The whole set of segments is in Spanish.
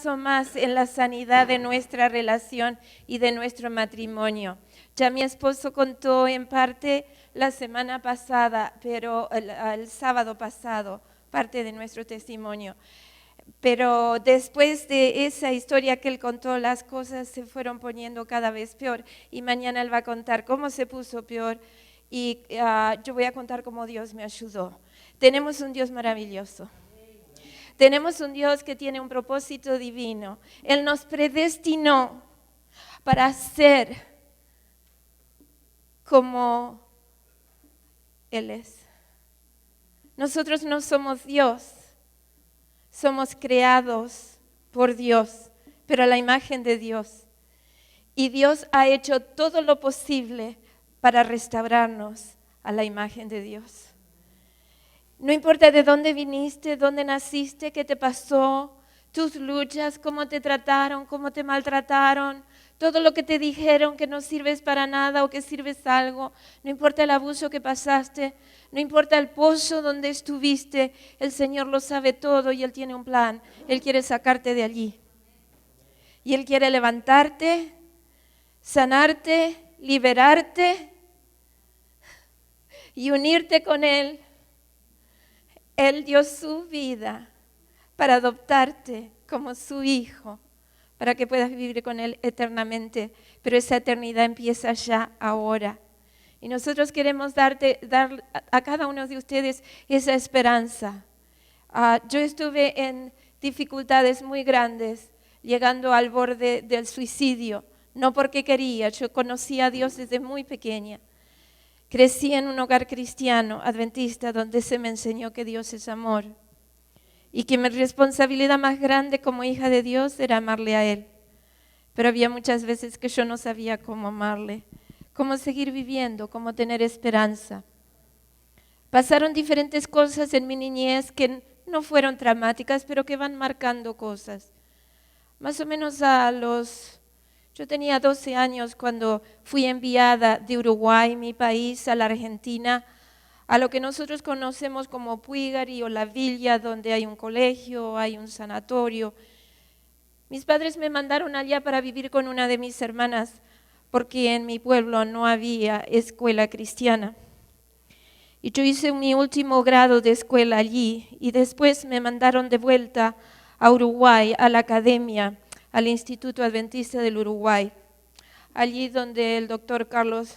paso más en la sanidad de nuestra relación y de nuestro matrimonio. Ya mi esposo contó en parte la semana pasada, pero el sábado pasado, parte de nuestro testimonio. Pero después de esa historia que él contó, las cosas se fueron poniendo cada vez peor. Y mañana él va a contar cómo se puso peor y yo voy a contar cómo Dios me ayudó. Tenemos un Dios maravilloso. Tenemos un Dios que tiene un propósito divino. Él nos predestinó para ser como Él es. Nosotros no somos Dios. Somos creados por Dios, pero a la imagen de Dios. Y Dios ha hecho todo lo posible para restaurarnos a la imagen de Dios. No importa de dónde viniste, dónde naciste, qué te pasó, tus luchas, cómo te trataron, cómo te maltrataron, todo lo que te dijeron que no sirves para nada o que sirves algo, no importa el abuso que pasaste, no importa el pozo donde estuviste, el Señor lo sabe todo y Él tiene un plan. Él quiere sacarte de allí. Y Él quiere levantarte, sanarte, liberarte y unirte con Él. Él dio su vida para adoptarte como su hijo, para que puedas vivir con Él eternamente. Pero esa eternidad empieza ya ahora. Y nosotros queremos dar a cada uno de ustedes esa esperanza. Yo estuve en dificultades muy grandes, llegando al borde del suicidio. No porque quería, yo conocí a Dios desde muy pequeña. Crecí en un hogar cristiano, adventista, donde se me enseñó que Dios es amor. Y que mi responsabilidad más grande como hija de Dios era amarle a Él. Pero había muchas veces que yo no sabía cómo amarle, cómo seguir viviendo, cómo tener esperanza. Pasaron diferentes cosas en mi niñez que no fueron traumáticas, pero que van marcando cosas. Más o menos yo tenía 12 años cuando fui enviada de Uruguay, mi país, a la Argentina, a lo que nosotros conocemos como Puigari o La Villa, donde hay un colegio, hay un sanatorio. Mis padres me mandaron allá para vivir con una de mis hermanas, porque en mi pueblo no había escuela cristiana. Y yo hice mi último grado de escuela allí y después me mandaron de vuelta a Uruguay, a la academia, al Instituto Adventista del Uruguay, allí donde el doctor Carlos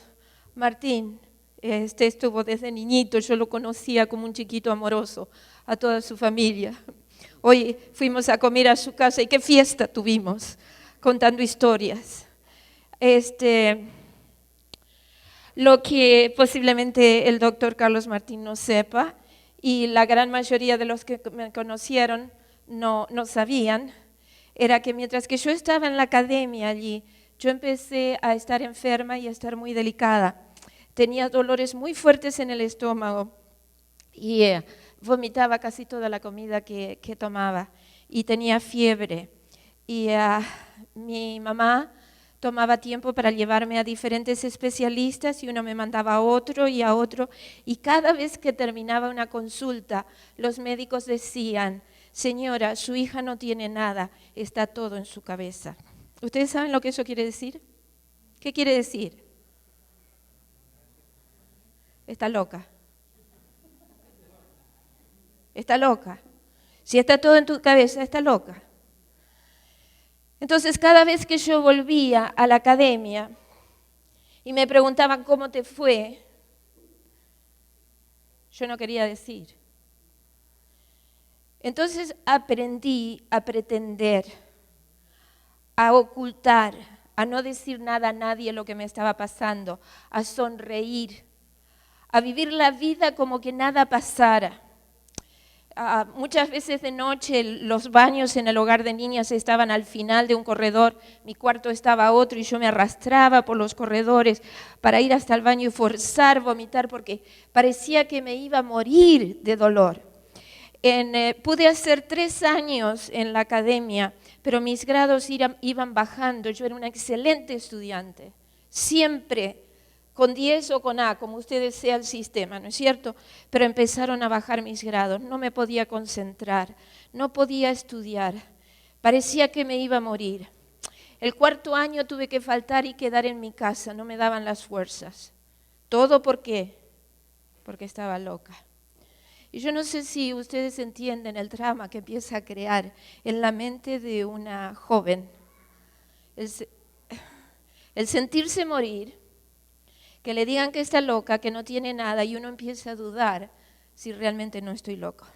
Martín estuvo desde niñito. Yo lo conocía como un chiquito amoroso a toda su familia. Hoy fuimos a comer a su casa y qué fiesta tuvimos, contando historias. Lo que posiblemente el doctor Carlos Martín no sepa, y la gran mayoría de los que me conocieron no sabían, era que mientras que yo estaba en la academia allí, yo empecé a estar enferma y a estar muy delicada. Tenía dolores muy fuertes en el estómago y vomitaba casi toda la comida que tomaba y tenía fiebre. Y mi mamá tomaba tiempo para llevarme a diferentes especialistas y uno me mandaba a otro y a otro. Y cada vez que terminaba una consulta, los médicos decían: señora, su hija no tiene nada, está todo en su cabeza. ¿Ustedes saben lo que eso quiere decir? ¿Qué quiere decir? Está loca. Está loca. Si está todo en tu cabeza, está loca. Entonces, cada vez que yo volvía a la academia y me preguntaban cómo te fue, yo no quería decir. Entonces aprendí a pretender, a ocultar, a no decir nada a nadie lo que me estaba pasando, a sonreír, a vivir la vida como que nada pasara. Muchas veces de noche los baños en el hogar de niñas estaban al final de un corredor, mi cuarto estaba a otro y yo me arrastraba por los corredores para ir hasta el baño y forzar vomitar porque parecía que me iba a morir de dolor. Pude hacer 3 años en la academia, pero mis grados iban bajando. Yo era una excelente estudiante, siempre con 10 o con A, como usted desea el sistema, ¿no es cierto? Pero empezaron a bajar mis grados, no me podía concentrar, no podía estudiar. Parecía que me iba a morir. El 4º año tuve que faltar y quedar en mi casa, no me daban las fuerzas. ¿Todo por qué? Porque estaba loca. Y yo no sé si ustedes entienden el drama que empieza a crear en la mente de una joven. El sentirse morir, que le digan que está loca, que no tiene nada, y uno empieza a dudar si realmente no estoy loco.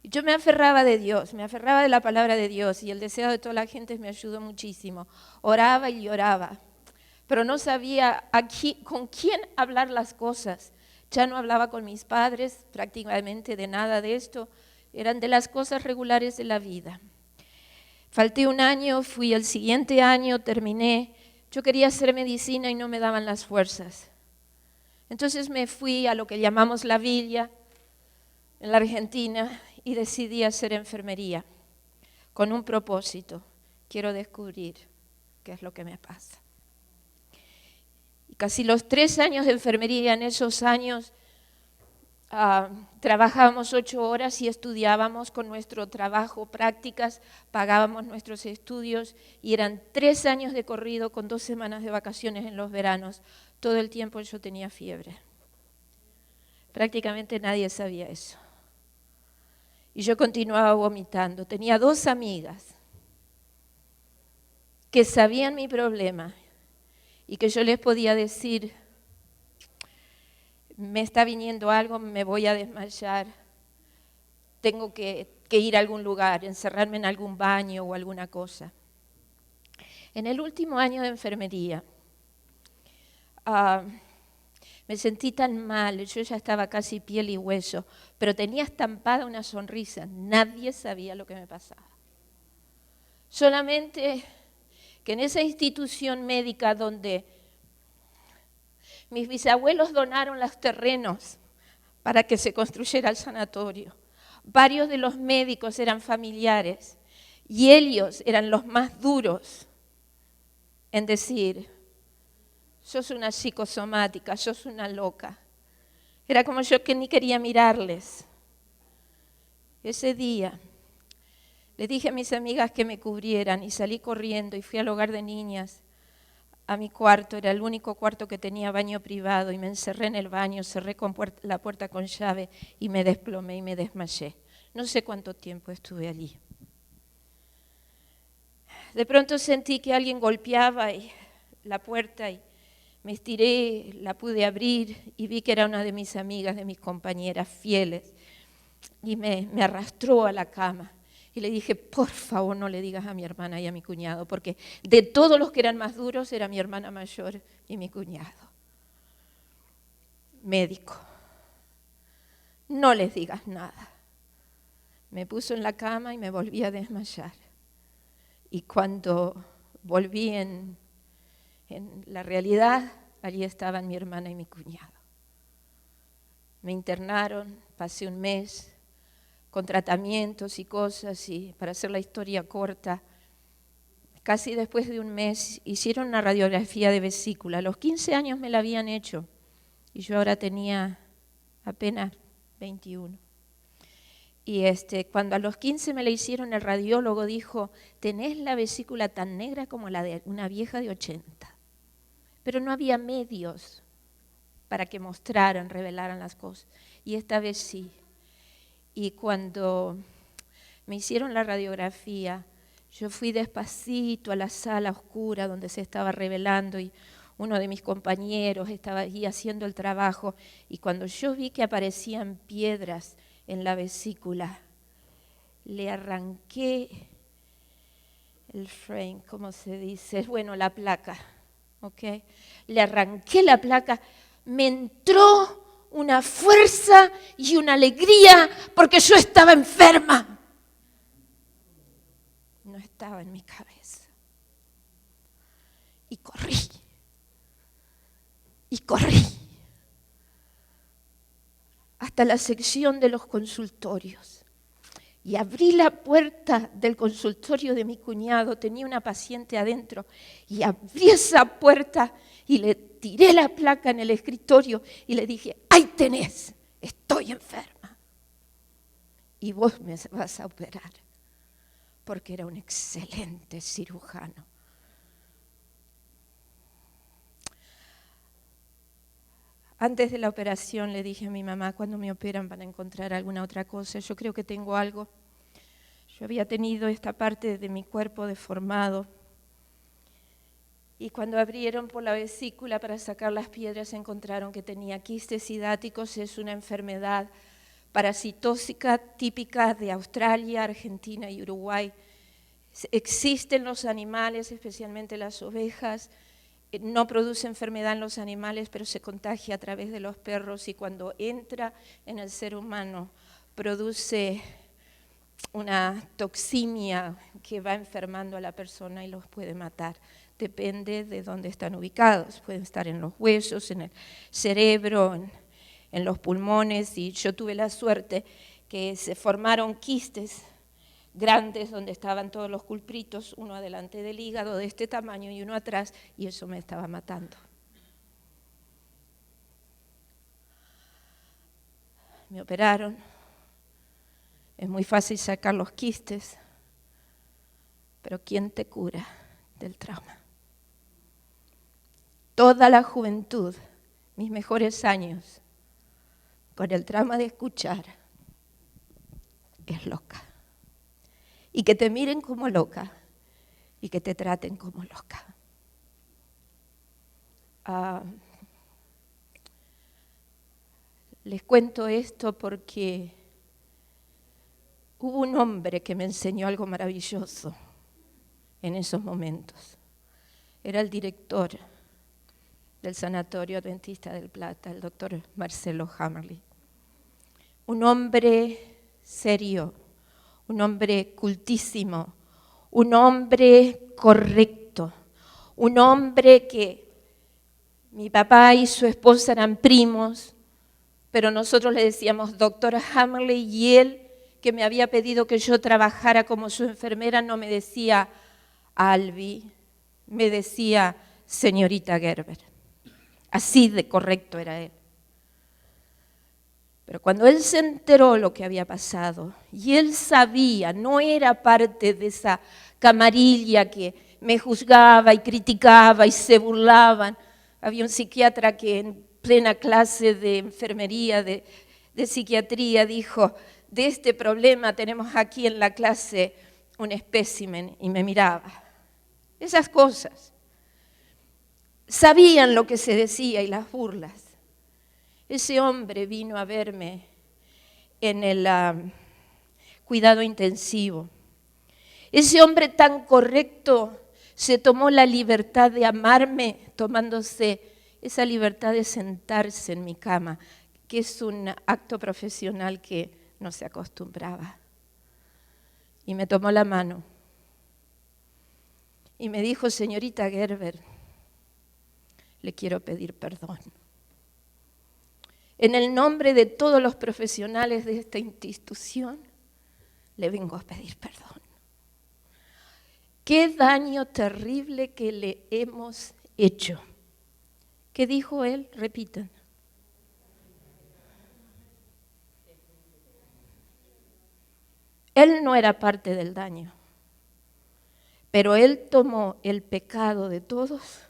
Yo me aferraba de Dios, me aferraba de la palabra de Dios, y el deseo de toda la gente me ayudó muchísimo. Oraba y lloraba, pero no sabía con quién hablar las cosas. Ya no hablaba con mis padres prácticamente de nada de esto, eran de las cosas regulares de la vida. Falté un año, fui el siguiente año, terminé. Yo quería hacer medicina y no me daban las fuerzas. Entonces me fui a lo que llamamos la villa en la Argentina y decidí hacer enfermería con un propósito. Quiero descubrir qué es lo que me pasa. Y casi los 3 años de enfermería, en esos años trabajábamos 8 horas y estudiábamos con nuestro trabajo, prácticas, pagábamos nuestros estudios y eran 3 años de corrido con 2 semanas de vacaciones en los veranos. Todo el tiempo yo tenía fiebre. Prácticamente nadie sabía eso. Y yo continuaba vomitando. Tenía 2 amigas que sabían mi problema y que yo les podía decir, me está viniendo algo, me voy a desmayar, tengo que ir a algún lugar, encerrarme en algún baño o alguna cosa. En el último año de enfermería, me sentí tan mal, yo ya estaba casi piel y hueso, pero tenía estampada una sonrisa, nadie sabía lo que me pasaba. Solamente que en esa institución médica donde mis bisabuelos donaron los terrenos para que se construyera el sanatorio, varios de los médicos eran familiares y ellos eran los más duros en decir, sos una psicosomática, sos una loca. Era como yo que ni quería mirarles. Ese día le dije a mis amigas que me cubrieran y salí corriendo y fui al hogar de niñas, a mi cuarto, era el único cuarto que tenía baño privado y me encerré en el baño, cerré la puerta con llave y me desplomé y me desmayé. No sé cuánto tiempo estuve allí. De pronto sentí que alguien golpeaba la puerta y me estiré, la pude abrir y vi que era una de mis amigas, de mis compañeras fieles. Y me arrastró a la cama. Y le dije, por favor, no le digas a mi hermana y a mi cuñado, porque de todos los que eran más duros, era mi hermana mayor y mi cuñado. Médico. No les digas nada. Me puso en la cama y me volví a desmayar. Y cuando volví en la realidad, allí estaban mi hermana y mi cuñado. Me internaron, pasé un mes con tratamientos y cosas, y para hacer la historia corta, casi después de un mes hicieron una radiografía de vesícula. A los 15 años me la habían hecho y yo ahora tenía apenas 21. Y cuando a los 15 me la hicieron, el radiólogo dijo, tenés la vesícula tan negra como la de una vieja de 80. Pero no había medios para que mostraran, revelaran las cosas. Y esta vez sí. Y cuando me hicieron la radiografía, yo fui despacito a la sala oscura donde se estaba revelando y uno de mis compañeros estaba allí haciendo el trabajo. Y cuando yo vi que aparecían piedras en la vesícula, le arranqué el frame, ¿cómo se dice? Bueno, la placa, ¿ok? Le arranqué la placa, me entró una fuerza y una alegría porque yo estaba enferma. No estaba en mi cabeza. Y corrí. Hasta la sección de los consultorios. Y abrí la puerta del consultorio de mi cuñado, tenía una paciente adentro, y abrí esa puerta y le tiré la placa en el escritorio y le dije, ¡ahí tenés! Estoy enferma. Y vos me vas a operar. porque era un excelente cirujano. Antes de la operación le dije a mi mamá, cuando me operan van a encontrar alguna otra cosa. Yo creo que tengo algo. Yo había tenido esta parte de mi cuerpo deformado. Y cuando abrieron por la vesícula para sacar las piedras, encontraron que tenía quistes hidáticos. Es una enfermedad parasitósica típica de Australia, Argentina y Uruguay. Existen los animales, especialmente las ovejas. No produce enfermedad en los animales, pero se contagia a través de los perros, y cuando entra en el ser humano produce una toxemia que va enfermando a la persona y los puede matar. Depende de dónde están ubicados. Pueden estar en los huesos, en el cerebro, en los pulmones, y yo tuve la suerte que se formaron quistes grandes donde estaban todos los culpritos, uno adelante del hígado de este tamaño y uno atrás, y eso me estaba matando. Me operaron, es muy fácil sacar los quistes, pero ¿quién te cura del trauma? Toda la juventud, mis mejores años, con el trauma de escuchar, es loca. Y que te miren como loca y que te traten como loca. Les cuento esto porque hubo un hombre que me enseñó algo maravilloso en esos momentos. Era el director del Sanatorio Adventista del Plata, el doctor Marcelo Hammerly. Un hombre serio, un hombre cultísimo, un hombre correcto, un hombre que mi papá y su esposa eran primos, pero nosotros le decíamos doctor Hammerly, y él, que me había pedido que yo trabajara como su enfermera, no me decía Albi, me decía señorita Gerber. Así de correcto era él. Pero cuando él se enteró lo que había pasado, y él sabía, no era parte de esa camarilla que me juzgaba y criticaba y se burlaban. Había un psiquiatra que en plena clase de enfermería, de psiquiatría, dijo, de este problema tenemos aquí en la clase un espécimen, y me miraba. Esas cosas. Sabían lo que se decía y las burlas. Ese hombre vino a verme en el cuidado intensivo. Ese hombre tan correcto se tomó la libertad de amarme, tomándose esa libertad de sentarse en mi cama, que es un acto profesional que no se acostumbraba. Y me tomó la mano y me dijo, señorita Gerber, le quiero pedir perdón. En el nombre de todos los profesionales de esta institución, le vengo a pedir perdón. Qué daño terrible que le hemos hecho. ¿Qué dijo él? Repitan. Él no era parte del daño, pero él tomó el pecado de todos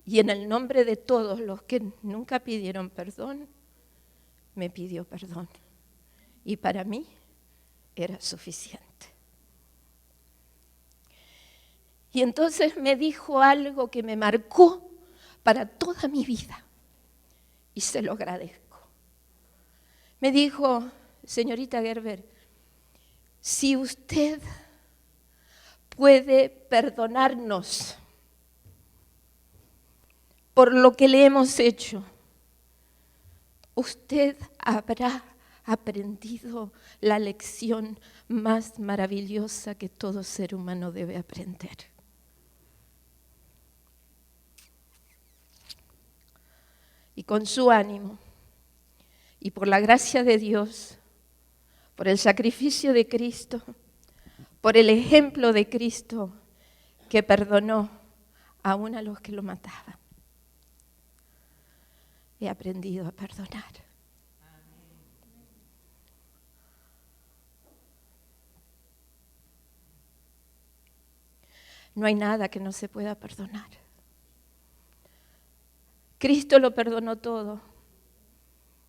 y en el nombre de todos los que nunca pidieron perdón, me pidió perdón. Y para mí era suficiente. Y entonces me dijo algo que me marcó para toda mi vida. Y se lo agradezco. Me dijo, señorita Gerber, si usted puede perdonarnos por lo que le hemos hecho, usted habrá aprendido la lección más maravillosa que todo ser humano debe aprender. Y con su ánimo, y por la gracia de Dios, por el sacrificio de Cristo, por el ejemplo de Cristo, que perdonó aún a los que lo mataban, he aprendido a perdonar. No hay nada que no se pueda perdonar. Cristo lo perdonó todo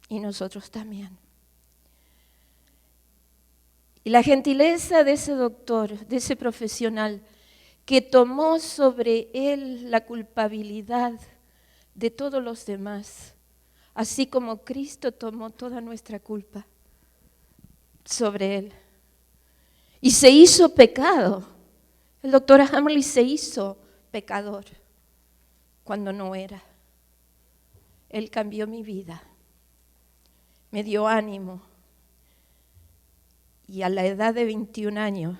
y nosotros también. Y la gentileza de ese doctor, de ese profesional, que tomó sobre él la culpabilidad de todos los demás, así como Cristo tomó toda nuestra culpa sobre él. Y se hizo pecado. El doctor Hammerly se hizo pecador cuando no era. Él cambió mi vida, me dio ánimo y a la edad de 21 años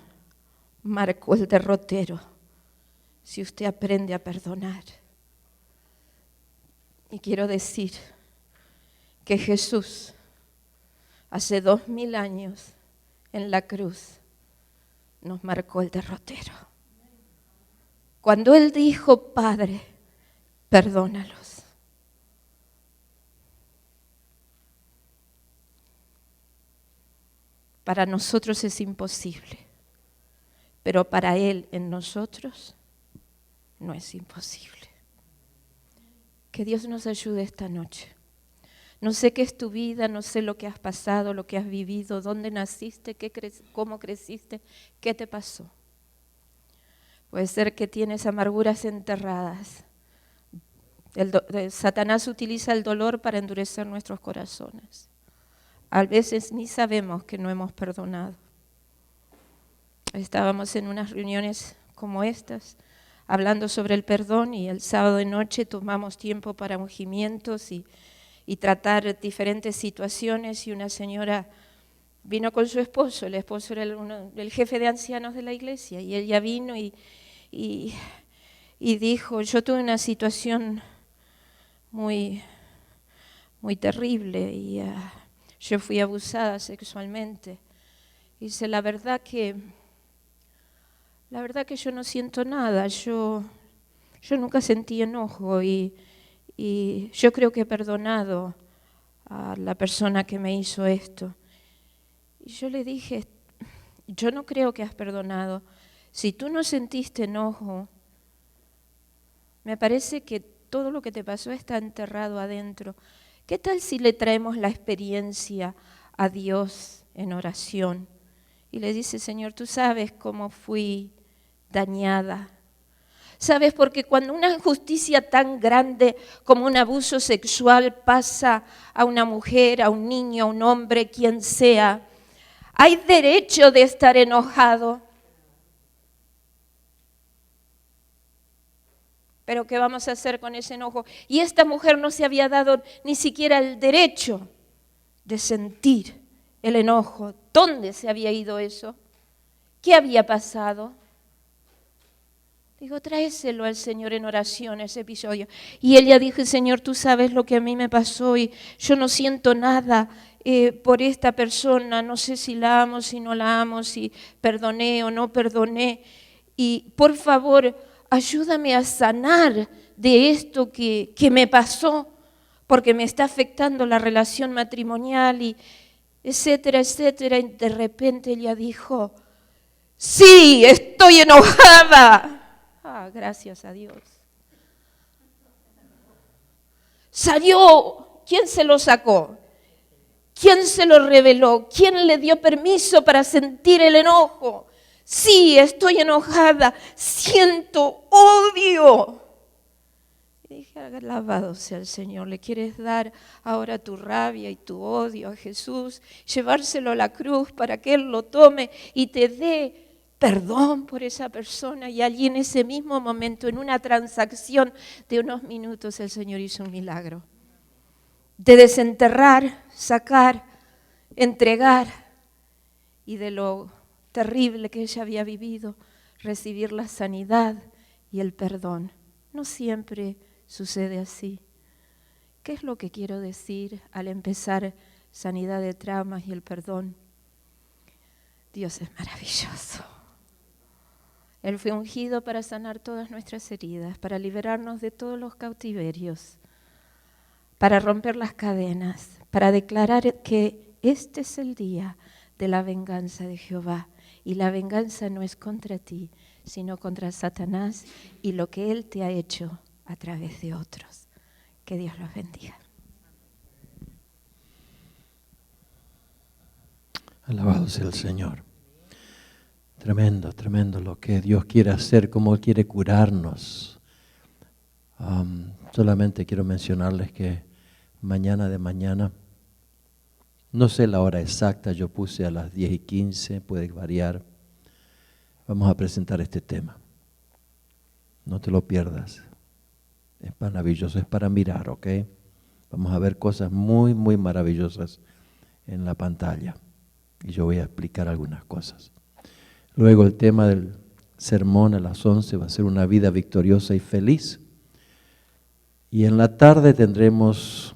marcó el derrotero. Si usted aprende a perdonar. Y quiero decir que Jesús hace 2000 años en la cruz nos marcó el derrotero. Cuando Él dijo, Padre, perdónalos. Para nosotros es imposible, pero para Él en nosotros no es imposible. Que Dios nos ayude esta noche. No sé qué es tu vida, no sé lo que has pasado, lo que has vivido, dónde naciste, cómo creciste, qué te pasó. Puede ser que tienes amarguras enterradas. Satanás utiliza el dolor para endurecer nuestros corazones. A veces ni sabemos que no hemos perdonado. Estábamos en unas reuniones como estas, hablando sobre el perdón, y el sábado de noche tomamos tiempo para ungimientos y tratar diferentes situaciones, y una señora vino con su esposo. El esposo era el jefe de ancianos de la iglesia, y ella vino y dijo, yo tuve una situación muy, muy terrible y yo fui abusada sexualmente. Dice, la verdad que yo no siento nada, yo nunca sentí enojo y yo creo que he perdonado a la persona que me hizo esto. Y yo le dije, yo no creo que has perdonado. Si tú no sentiste enojo, me parece que todo lo que te pasó está enterrado adentro. ¿Qué tal si le traemos la experiencia a Dios en oración? Y le dice, Señor, tú sabes cómo fui dañada. ¿Sabes? Porque cuando una injusticia tan grande como un abuso sexual pasa a una mujer, a un niño, a un hombre, quien sea, hay derecho de estar enojado. Pero ¿qué vamos a hacer con ese enojo? Y esta mujer no se había dado ni siquiera el derecho de sentir el enojo. ¿Dónde se había ido eso? ¿Qué había pasado? Digo, tráeselo al Señor en oración, ese episodio. Y ella dijo, Señor, tú sabes lo que a mí me pasó y yo no siento nada por esta persona. No sé si la amo, si no la amo, si perdoné o no perdoné. Y por favor, ayúdame a sanar de esto que me pasó, porque me está afectando la relación matrimonial, y etcétera, etcétera. Y de repente ella dijo, sí, estoy enojada. Gracias a Dios. Salió. ¿Quién se lo sacó? ¿Quién se lo reveló? ¿Quién le dio permiso para sentir el enojo? Sí, estoy enojada, siento odio. Y dije, alabado sea el Señor, le quieres dar ahora tu rabia y tu odio a Jesús, llevárselo a la cruz para que Él lo tome y te dé perdón por esa persona. Y allí en ese mismo momento, en una transacción de unos minutos, el Señor hizo un milagro. De desenterrar, sacar, entregar, y de lo terrible que ella había vivido, recibir la sanidad y el perdón. No siempre sucede así. ¿Qué es lo que quiero decir al empezar sanidad de traumas y el perdón? Dios es maravilloso. Él fue ungido para sanar todas nuestras heridas, para liberarnos de todos los cautiverios, para romper las cadenas, para declarar que este es el día de la venganza de Jehová Y la venganza no es contra ti, sino contra Satanás y lo que él te ha hecho a través de otros. Que Dios los bendiga. Alabado sea el Señor. Tremendo, tremendo lo que Dios quiere hacer, cómo Él quiere curarnos. Solamente quiero mencionarles que mañana, no sé la hora exacta, yo puse a las 10:15, puede variar. Vamos a presentar este tema. No te lo pierdas. Es maravilloso, es para mirar, ¿ok? Vamos a ver cosas muy, muy maravillosas en la pantalla. Y yo voy a explicar algunas cosas. Luego el tema del sermón a las 11 va a ser una vida victoriosa y feliz. Y en la tarde tendremos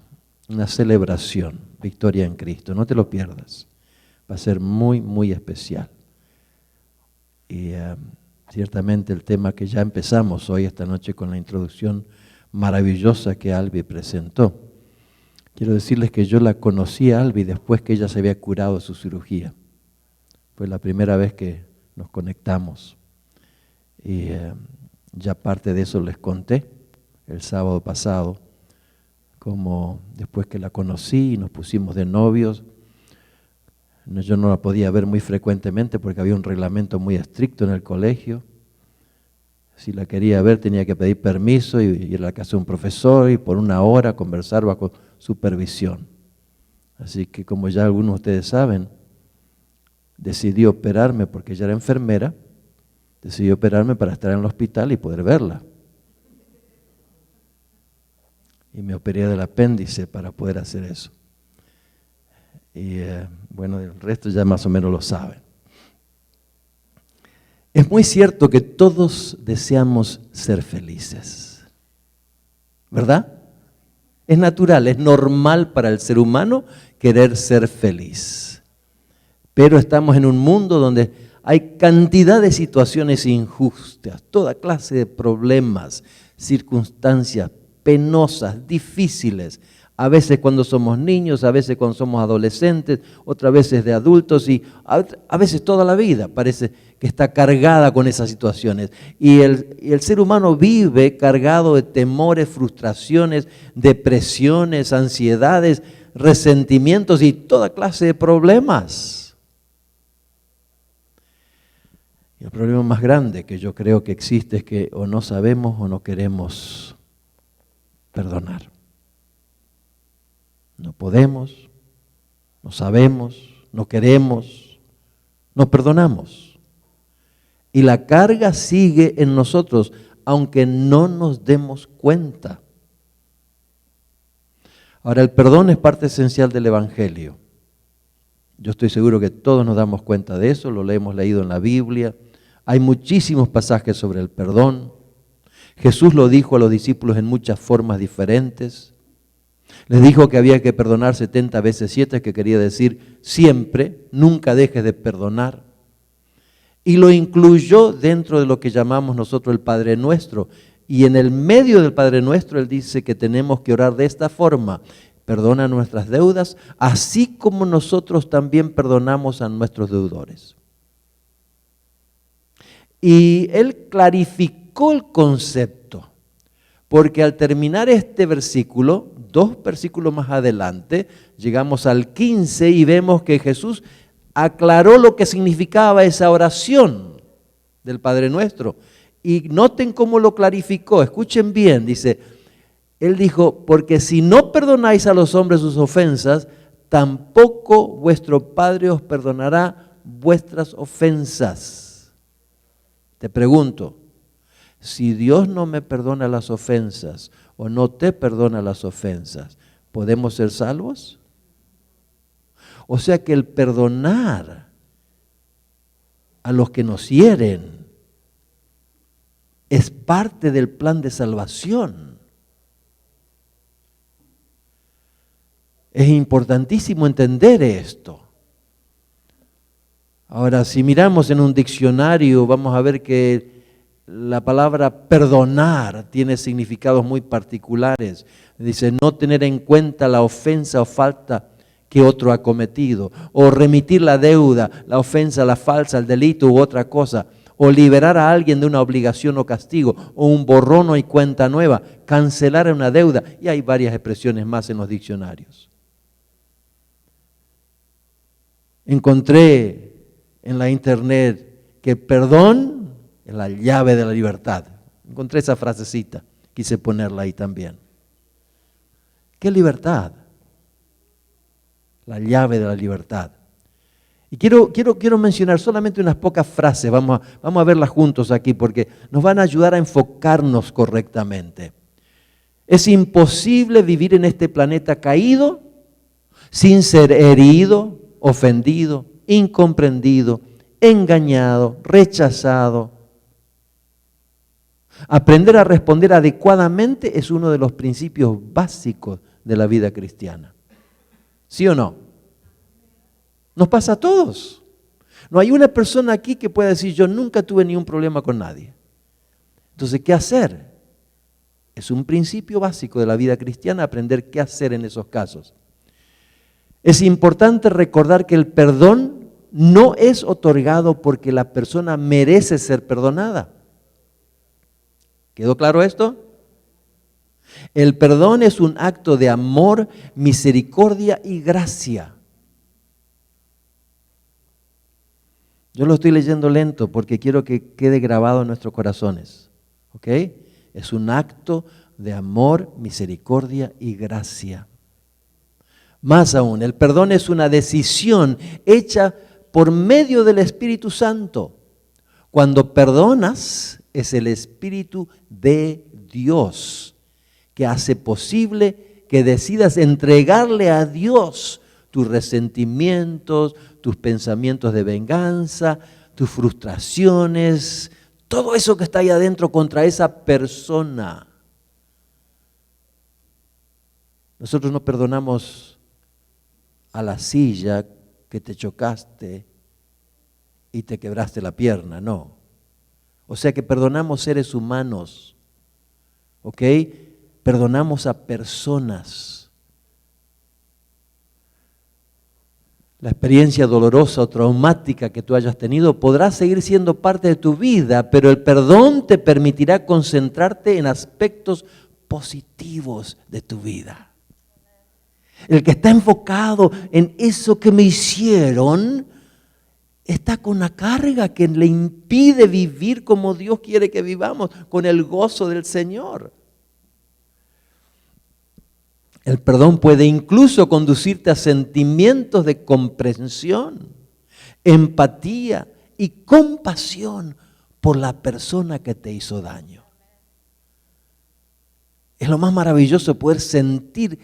una celebración, Victoria en Cristo. No te lo pierdas. Va a ser muy, muy especial. Y ciertamente el tema que ya empezamos hoy, esta noche, con la introducción maravillosa que Albi presentó. Quiero decirles que yo la conocí a Albi después que ella se había curado de su cirugía. Fue la primera vez que nos conectamos. Y ya parte de eso les conté el sábado pasado, como después que la conocí y nos pusimos de novios. Yo no la podía ver muy frecuentemente porque había un reglamento muy estricto en el colegio. Si la quería ver tenía que pedir permiso y ir a la casa de un profesor y por una hora conversar bajo supervisión. Así que como ya algunos de ustedes saben, decidí operarme porque ella era enfermera, decidí operarme para estar en el hospital y poder verla. Y me operé del apéndice para poder hacer eso. Y bueno, el resto ya más o menos lo saben. Es muy cierto que todos deseamos ser felices, ¿verdad? Es natural, es normal para el ser humano querer ser feliz. Pero estamos en un mundo donde hay cantidad de situaciones injustas, toda clase de problemas, circunstancias penosas, difíciles. A veces cuando somos niños, a veces cuando somos adolescentes, otras veces de adultos y a veces toda la vida parece que está cargada con esas situaciones. Y el ser humano vive cargado de temores, frustraciones, depresiones, ansiedades, resentimientos y toda clase de problemas. Y el problema más grande que yo creo que existe es que o no sabemos o no queremos perdonar. No podemos, no sabemos, no queremos, no perdonamos. Y la carga sigue en nosotros, aunque no nos demos cuenta. Ahora, el perdón es parte esencial del Evangelio. Yo estoy seguro que todos nos damos cuenta de eso, lo hemos leído en la Biblia. Hay muchísimos pasajes sobre el perdón. Jesús lo dijo a los discípulos en muchas formas diferentes. Les dijo que había que perdonar 70 veces 7, que quería decir siempre, nunca dejes de perdonar. Y lo incluyó dentro de lo que llamamos nosotros el Padre Nuestro. Y en el medio del Padre Nuestro Él dice que tenemos que orar de esta forma: perdona nuestras deudas, así como nosotros también perdonamos a nuestros deudores. Y Él clarificó el concepto, porque al terminar este versículo, 2 versículos más adelante, llegamos al 15 y vemos que Jesús aclaró lo que significaba esa oración del Padre Nuestro. Y noten cómo lo clarificó, escuchen bien, dice, Él dijo, porque si no perdonáis a los hombres sus ofensas, tampoco vuestro Padre os perdonará vuestras ofensas. Te pregunto, si Dios no me perdona las ofensas o no te perdona las ofensas, ¿podemos ser salvos? O sea que el perdonar a los que nos hieren es parte del plan de salvación. Es importantísimo entender esto. Ahora, si miramos en un diccionario, vamos a ver que la palabra perdonar tiene significados muy particulares. Dice, no tener en cuenta la ofensa o falta que otro ha cometido, o remitir la deuda, la ofensa, la falsa, el delito u otra cosa, o liberar a alguien de una obligación o castigo, o un borrón y cuenta nueva, cancelar una deuda, y hay varias expresiones más en los diccionarios. Encontré en la internet que perdón es la llave de la libertad. Encontré esa frasecita, quise ponerla ahí también. ¿Qué libertad? La llave de la libertad. Y quiero mencionar solamente unas pocas frases, vamos a verlas juntos aquí porque nos van a ayudar a enfocarnos correctamente. Es imposible vivir en este planeta caído sin ser herido, ofendido, incomprendido, engañado, rechazado. Aprender a responder adecuadamente es uno de los principios básicos de la vida cristiana. ¿Sí o no? Nos pasa a todos. No hay una persona aquí que pueda decir, yo nunca tuve ningún problema con nadie. Entonces, ¿qué hacer? Es un principio básico de la vida cristiana, aprender qué hacer en esos casos. Es importante recordar que el perdón no es otorgado porque la persona merece ser perdonada. ¿Quedó claro esto? El perdón es un acto de amor, misericordia y gracia. Yo lo estoy leyendo lento porque quiero que quede grabado en nuestros corazones. ¿Ok? Es un acto de amor, misericordia y gracia. Más aún, el perdón es una decisión hecha por medio del Espíritu Santo. Cuando perdonas, es el Espíritu de Dios que hace posible que decidas entregarle a Dios tus resentimientos, tus pensamientos de venganza, tus frustraciones, todo eso que está ahí adentro contra esa persona. Nosotros no perdonamos a la silla que te chocaste y te quebraste la pierna, no. O sea que perdonamos seres humanos, ¿ok? Perdonamos a personas. La experiencia dolorosa o traumática que tú hayas tenido podrá seguir siendo parte de tu vida, pero el perdón te permitirá concentrarte en aspectos positivos de tu vida. El que está enfocado en eso que me hicieron, está con una carga que le impide vivir como Dios quiere que vivamos, con el gozo del Señor. El perdón puede incluso conducirte a sentimientos de comprensión, empatía y compasión por la persona que te hizo daño. Es lo más maravilloso poder sentir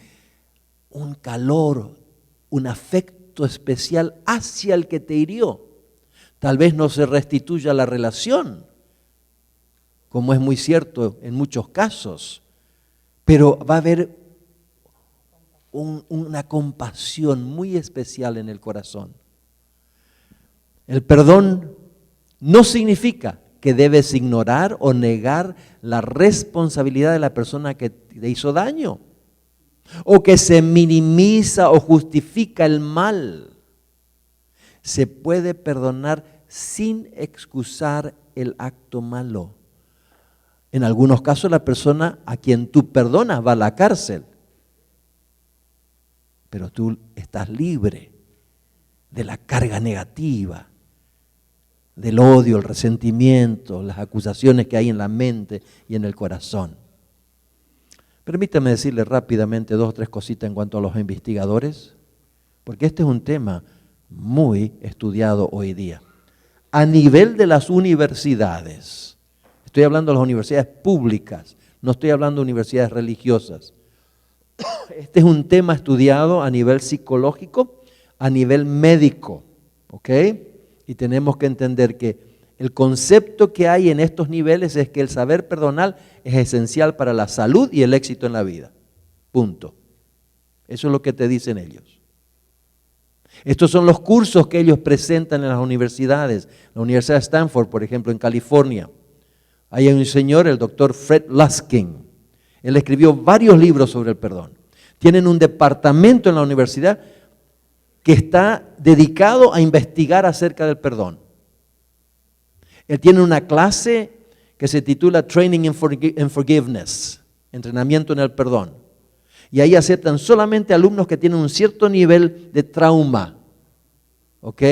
un calor, un afecto especial hacia el que te hirió. Tal vez no se restituya la relación, como es muy cierto en muchos casos, pero va a haber una compasión muy especial en el corazón. El perdón no significa que debes ignorar o negar la responsabilidad de la persona que te hizo daño, o que se minimiza o justifica el mal. Se puede perdonar sin excusar el acto malo. En algunos casos la persona a quien tú perdonas va a la cárcel, pero tú estás libre de la carga negativa, del odio, el resentimiento, las acusaciones que hay en la mente y en el corazón. Permítame decirle rápidamente 2 o 3 cositas en cuanto a los investigadores, porque este es un tema muy estudiado hoy día. A nivel de las universidades, estoy hablando de las universidades públicas, no estoy hablando de universidades religiosas. Este es un tema estudiado a nivel psicológico, a nivel médico, ¿ok? Y tenemos que entender que el concepto que hay en estos niveles es que el saber perdonar es esencial para la salud y el éxito en la vida. Punto. Eso es lo que te dicen ellos. Estos son los cursos que ellos presentan en las universidades. La Universidad de Stanford, por ejemplo, en California. Hay un señor, el doctor Fred Luskin. Él escribió varios libros sobre el perdón. Tienen un departamento en la universidad que está dedicado a investigar acerca del perdón. Él tiene una clase que se titula Training in Forgiveness, entrenamiento en el perdón. Y ahí aceptan solamente alumnos que tienen un cierto nivel de trauma. ¿Ok?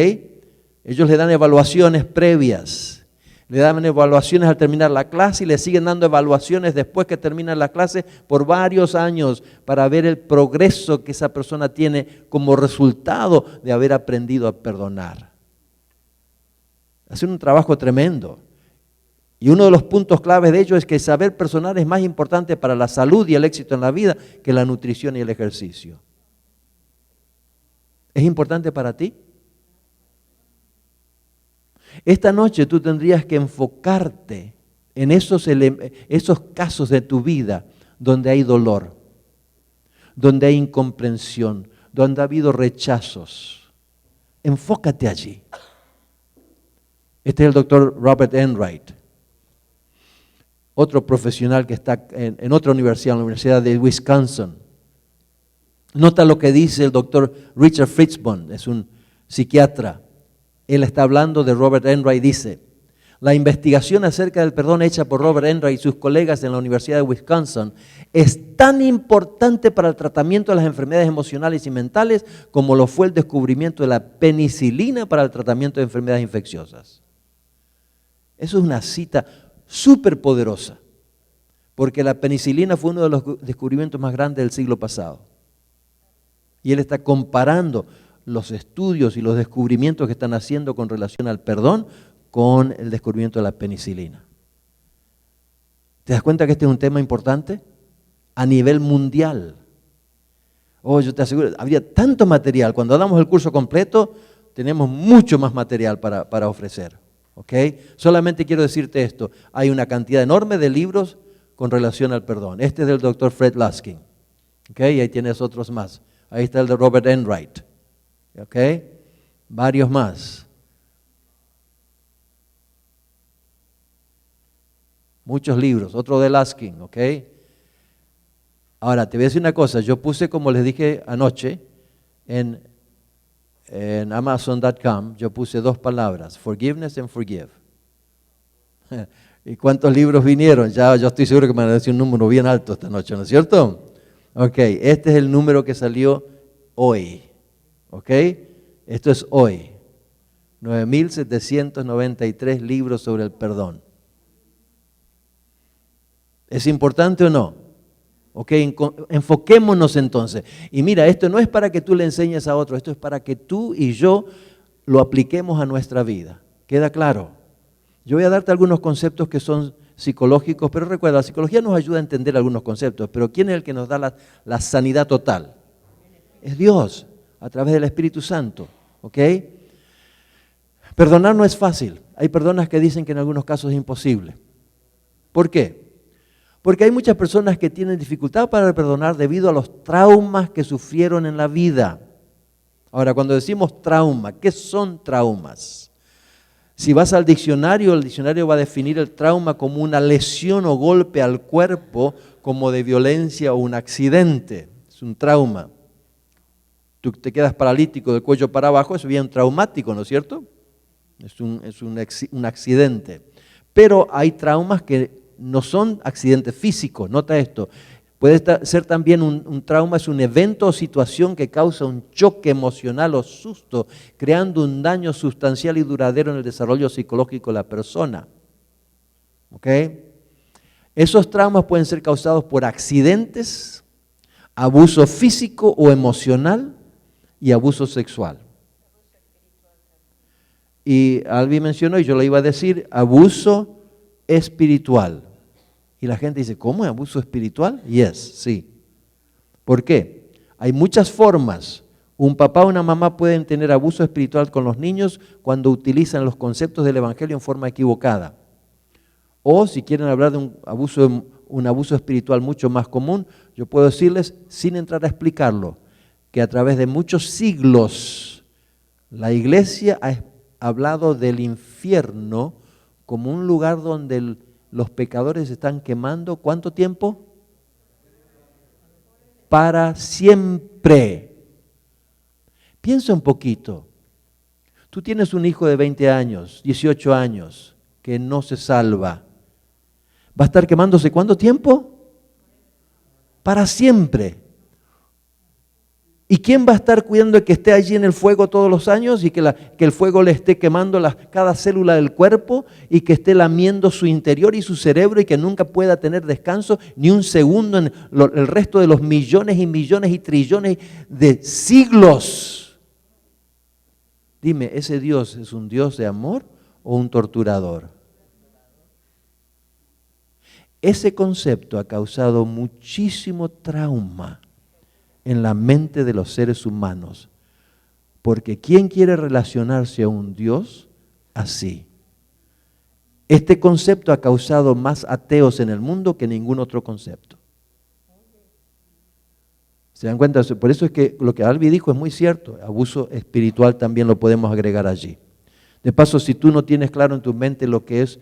Ellos le dan evaluaciones previas. Le dan evaluaciones al terminar la clase y le siguen dando evaluaciones después que termina la clase por varios años para ver el progreso que esa persona tiene como resultado de haber aprendido a perdonar. Hacen un trabajo tremendo. Y uno de los puntos claves de ello es que saber perdonar es más importante para la salud y el éxito en la vida que la nutrición y el ejercicio. ¿Es importante para ti? Esta noche tú tendrías que enfocarte en esos casos de tu vida donde hay dolor, donde hay incomprensión, donde ha habido rechazos. Enfócate allí. Este es el doctor Robert Enright, otro profesional que está en otra universidad, en la Universidad de Wisconsin. Nota lo que dice el doctor Richard Fitzbond, es un psiquiatra. Él está hablando de Robert Enright, dice, la investigación acerca del perdón hecha por Robert Enright y sus colegas en la Universidad de Wisconsin es tan importante para el tratamiento de las enfermedades emocionales y mentales como lo fue el descubrimiento de la penicilina para el tratamiento de enfermedades infecciosas. Eso es una cita súper poderosa, porque la penicilina fue uno de los descubrimientos más grandes del siglo pasado. Y él está comparando los estudios y los descubrimientos que están haciendo con relación al perdón con el descubrimiento de la penicilina. ¿Te das cuenta que este es un tema importante? A nivel mundial. Oh, yo te aseguro, habría tanto material. Cuando damos el curso completo, tenemos mucho más material para ofrecer. ¿Ok? Solamente quiero decirte esto. Hay una cantidad enorme de libros con relación al perdón. Este es del doctor Fred Luskin. ¿Ok? Y ahí tienes otros más. Ahí está el de Robert Enright. ¿Ok? Varios más. Muchos libros. Otro de Luskin. ¿Ok? Ahora, te voy a decir una cosa. Yo puse, como les dije anoche, en Amazon.com, yo puse 2 palabras, forgiveness and forgive. ¿Y cuántos libros vinieron? Ya yo estoy seguro que me van a decir un número bien alto esta noche, ¿no es cierto? Ok, este es el número que salió hoy. Ok, esto es hoy. 9,793 libros sobre el perdón. ¿Es importante o no? Ok, enfoquémonos entonces. Y mira, esto no es para que tú le enseñes a otro, esto es para que tú y yo lo apliquemos a nuestra vida. ¿Queda claro? Yo voy a darte algunos conceptos que son psicológicos, pero recuerda, la psicología nos ayuda a entender algunos conceptos, pero ¿quién es el que nos da la sanidad total? Es Dios, a través del Espíritu Santo. ¿Ok? Perdonar no es fácil. Hay personas que dicen que en algunos casos es imposible. ¿Por qué? Porque hay muchas personas que tienen dificultad para perdonar debido a los traumas que sufrieron en la vida. Ahora, cuando decimos trauma, ¿qué son traumas? Si vas al diccionario, el diccionario va a definir el trauma como una lesión o golpe al cuerpo, como de violencia o un accidente. Es un trauma. Tú te quedas paralítico del cuello para abajo, eso es bien traumático, ¿no es cierto? Es un accidente. Pero hay traumas que no son accidentes físicos, nota esto. Puede ser también un trauma, es un evento o situación que causa un choque emocional o susto, creando un daño sustancial y duradero en el desarrollo psicológico de la persona. ¿Ok? Esos traumas pueden ser causados por accidentes, abuso físico o emocional y abuso sexual. Y Albi mencionó, y yo le iba a decir, abuso espiritual. Y la gente dice, ¿cómo es abuso espiritual? Yes, sí. ¿Por qué? Hay muchas formas. Un papá o una mamá pueden tener abuso espiritual con los niños cuando utilizan los conceptos del Evangelio en forma equivocada. O si quieren hablar de un abuso espiritual mucho más común, yo puedo decirles, sin entrar a explicarlo, que a través de muchos siglos la iglesia ha hablado del infierno como un lugar donde los pecadores están quemando, ¿cuánto tiempo? Para siempre. Piensa un poquito. Tú tienes un hijo de 20 años, 18 años, que no se salva. ¿Va a estar quemándose cuánto tiempo? Para siempre. ¿Y quién va a estar cuidando de que esté allí en el fuego todos los años y que el fuego le esté quemando cada célula del cuerpo y que esté lamiendo su interior y su cerebro y que nunca pueda tener descanso ni un segundo en el resto de los millones y millones y trillones de siglos? Dime, ¿ese Dios es un Dios de amor o un torturador? Ese concepto ha causado muchísimo trauma en la mente de los seres humanos, porque ¿quién quiere relacionarse a un Dios así? Este concepto ha causado más ateos en el mundo que ningún otro concepto. ¿Se dan cuenta? Por eso es que lo que Albi dijo es muy cierto. Abuso espiritual también lo podemos agregar allí. De paso, si tú no tienes claro en tu mente lo que es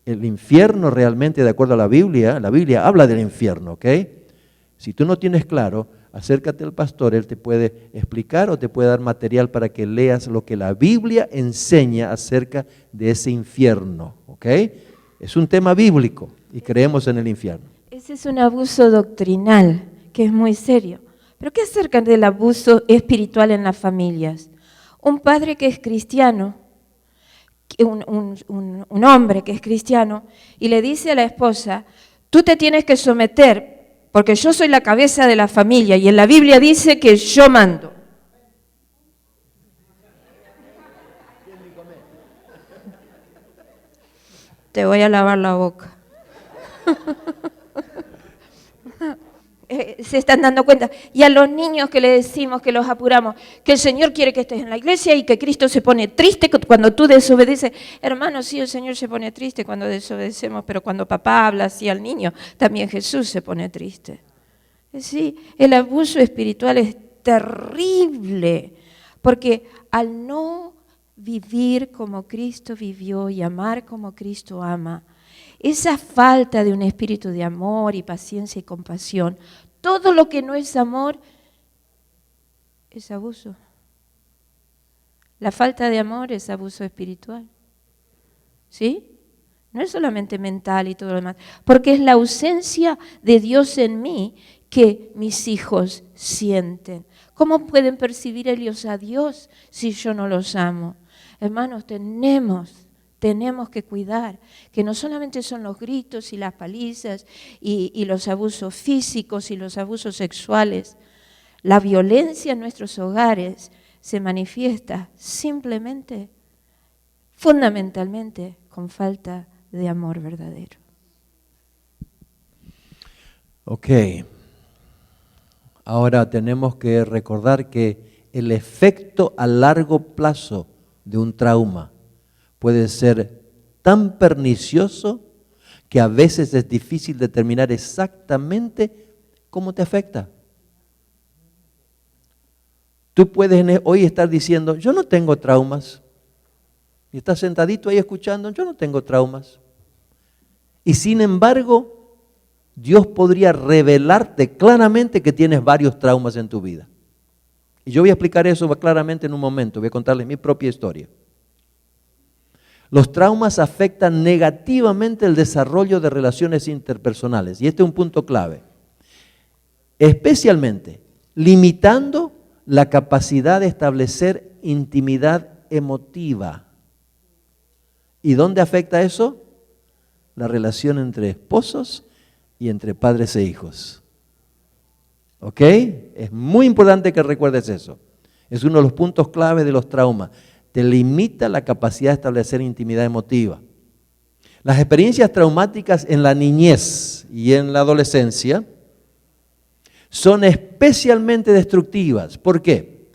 el infierno realmente, de acuerdo a la Biblia habla del infierno, ¿ok? Si tú no tienes claro, acércate al pastor, él te puede explicar o te puede dar material para que leas lo que la Biblia enseña acerca de ese infierno, ¿ok? Es un tema bíblico y creemos en el infierno. Ese es un abuso doctrinal, que es muy serio. Pero ¿qué acerca del abuso espiritual en las familias? Un padre que es cristiano, un hombre que es cristiano, y le dice a la esposa, tú te tienes que someter, porque yo soy la cabeza de la familia, y en la Biblia dice que yo mando. Te voy a lavar la boca. Se están dando cuenta. Y a los niños que le decimos, que los apuramos, que el Señor quiere que estés en la iglesia y que Cristo se pone triste cuando tú desobedeces. Hermano, sí, el Señor se pone triste cuando desobedecemos, pero cuando papá habla así al niño, también Jesús se pone triste. Sí, el abuso espiritual es terrible, porque al no vivir como Cristo vivió y amar como Cristo ama, esa falta de un espíritu de amor y paciencia y compasión, todo lo que no es amor es abuso. La falta de amor es abuso espiritual. ¿Sí? No es solamente mental y todo lo demás, porque es la ausencia de Dios en mí que mis hijos sienten. ¿Cómo pueden percibir ellos a Dios si yo no los amo? Hermanos, tenemos que cuidar, que no solamente son los gritos y las palizas y los abusos físicos y los abusos sexuales. La violencia en nuestros hogares se manifiesta simplemente, fundamentalmente, con falta de amor verdadero. Ok. Ahora tenemos que recordar que el efecto a largo plazo de un trauma puede ser tan pernicioso que a veces es difícil determinar exactamente cómo te afecta. Tú puedes hoy estar diciendo, yo no tengo traumas. Y estás sentadito ahí escuchando, yo no tengo traumas. Y sin embargo, Dios podría revelarte claramente que tienes varios traumas en tu vida. Y yo voy a explicar eso claramente en un momento, voy a contarles mi propia historia. Los traumas afectan negativamente el desarrollo de relaciones interpersonales, y este es un punto clave. Especialmente limitando la capacidad de establecer intimidad emotiva. ¿Y dónde afecta eso? La relación entre esposos y entre padres e hijos. ¿Ok? Es muy importante que recuerdes eso. Es uno de los puntos clave de los traumas. Te limita la capacidad de establecer intimidad emotiva. Las experiencias traumáticas en la niñez y en la adolescencia son especialmente destructivas. ¿Por qué?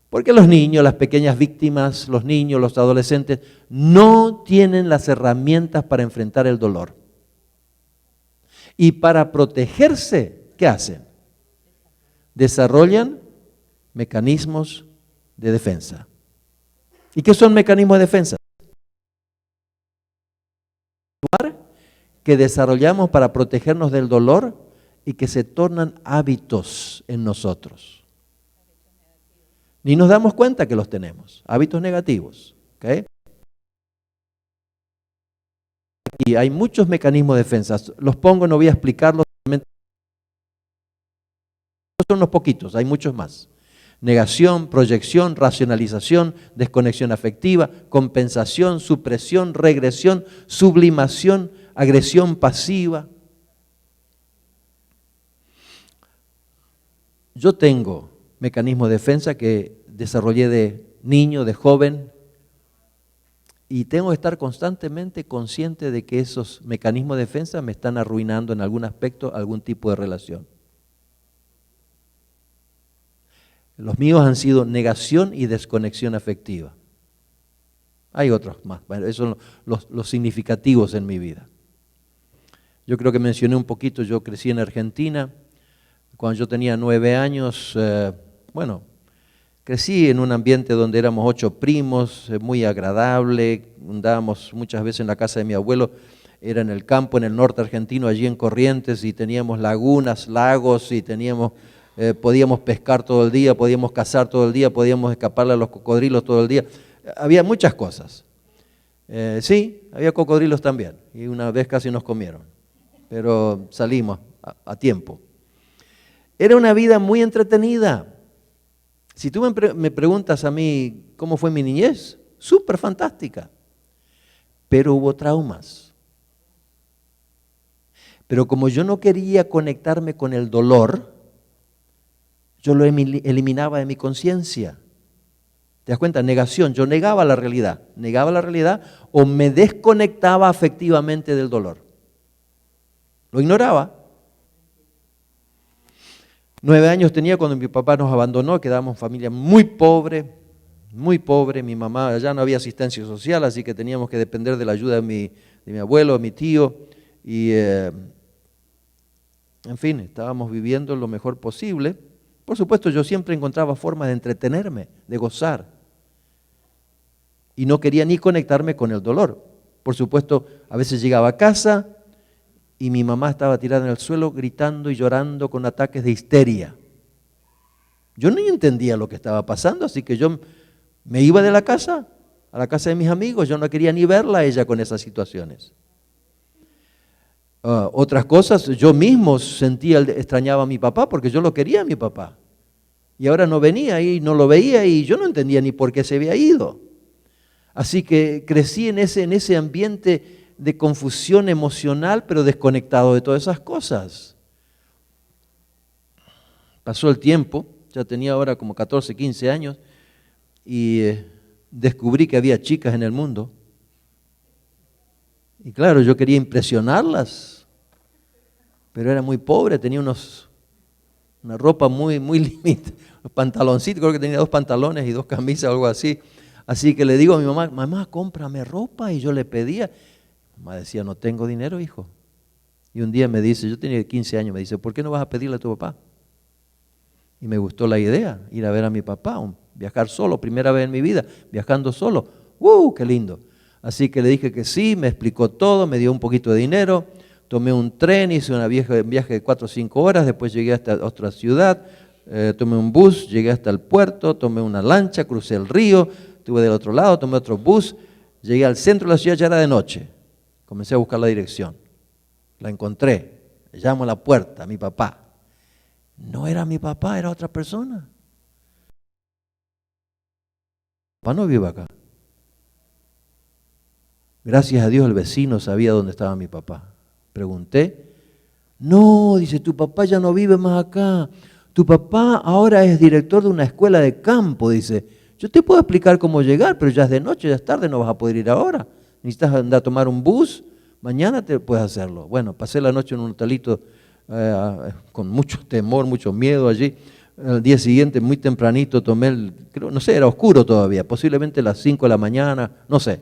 Porque los niños, las pequeñas víctimas, los niños, los adolescentes, no tienen las herramientas para enfrentar el dolor. Y para protegerse, ¿qué hacen? Desarrollan mecanismos de defensa. ¿Y qué son mecanismos de defensa? Que desarrollamos para protegernos del dolor y que se tornan hábitos en nosotros. Ni nos damos cuenta que los tenemos. Hábitos negativos. ¿Okay? Y hay muchos mecanismos de defensa. Los pongo, no voy a explicarlos. Son unos poquitos, hay muchos más. Negación, proyección, racionalización, desconexión afectiva, compensación, supresión, regresión, sublimación, agresión pasiva. Yo tengo mecanismos de defensa que desarrollé de niño, de joven, y tengo que estar constantemente consciente de que esos mecanismos de defensa me están arruinando en algún aspecto, algún tipo de relación. Los míos han sido negación y desconexión afectiva. Hay otros más, bueno, esos son los significativos en mi vida. Yo creo que mencioné un poquito, yo crecí en Argentina. Cuando yo tenía 9 años, crecí en un ambiente donde éramos 8 primos, muy agradable, andábamos muchas veces en la casa de mi abuelo, era en el campo, en el norte argentino, allí en Corrientes, y teníamos lagunas, lagos, y podíamos pescar todo el día, podíamos cazar todo el día, podíamos escaparle a los cocodrilos todo el día. Había muchas cosas. Sí, había cocodrilos también, y una vez casi nos comieron, pero salimos a tiempo. Era una vida muy entretenida. Si tú me preguntas a mí cómo fue mi niñez, súper fantástica, pero hubo traumas. Pero como yo no quería conectarme con el dolor, yo lo eliminaba de mi conciencia. ¿Te das cuenta? Negación, yo negaba la realidad o me desconectaba afectivamente del dolor. Lo ignoraba. 9 años tenía cuando mi papá nos abandonó, quedamos familia muy pobre, mi mamá, ya no había asistencia social, así que teníamos que depender de la ayuda de mi abuelo, de mi tío, y en fin, estábamos viviendo lo mejor posible. Por supuesto, yo siempre encontraba formas de entretenerme, de gozar, y no quería ni conectarme con el dolor. Por supuesto, a veces llegaba a casa y mi mamá estaba tirada en el suelo gritando y llorando con ataques de histeria. Yo no entendía lo que estaba pasando, así que yo me iba de la casa, a la casa de mis amigos, yo no quería ni verla a ella con esas situaciones. Otras cosas, yo mismo extrañaba a mi papá porque yo lo quería a mi papá. Y ahora no venía y no lo veía y yo no entendía ni por qué se había ido. Así que crecí en ese ambiente de confusión emocional, pero desconectado de todas esas cosas. Pasó el tiempo, ya tenía ahora como 14, 15 años, y descubrí que había chicas en el mundo. Y claro, yo quería impresionarlas, pero era muy pobre, tenía una ropa muy limitada, unos pantaloncitos, creo que tenía 2 pantalones y 2 camisas o algo así. Así que le digo a mi mamá, mamá, cómprame ropa, y yo le pedía. Mamá decía, no tengo dinero, hijo. Y un día me dice, yo tenía 15 años, me dice, ¿por qué no vas a pedirle a tu papá? Y me gustó la idea, ir a ver a mi papá, viajar solo, primera vez en mi vida, viajando solo. ¡Qué lindo! Así que le dije que sí, me explicó todo, me dio un poquito de dinero, tomé un tren, hice un viaje de 4 o 5 horas, después llegué hasta otra ciudad, tomé un bus, llegué hasta el puerto, tomé una lancha, crucé el río, estuve del otro lado, tomé otro bus, llegué al centro de la ciudad, ya era de noche. Comencé a buscar la dirección, la encontré, le llamo a la puerta a mi papá. No era mi papá, era otra persona. Mi papá no vive acá. Gracias a Dios el vecino sabía dónde estaba mi papá. Pregunté, no, dice, tu papá ya no vive más acá. Tu papá ahora es director de una escuela de campo, dice. Yo te puedo explicar cómo llegar, pero ya es de noche, ya es tarde, no vas a poder ir ahora. Necesitas andar a tomar un bus, mañana te puedes hacerlo. Bueno, pasé la noche en un hotelito con mucho temor, mucho miedo allí. Al día siguiente, muy tempranito, tomé no sé, era oscuro todavía, posiblemente las 5 de la mañana, no sé.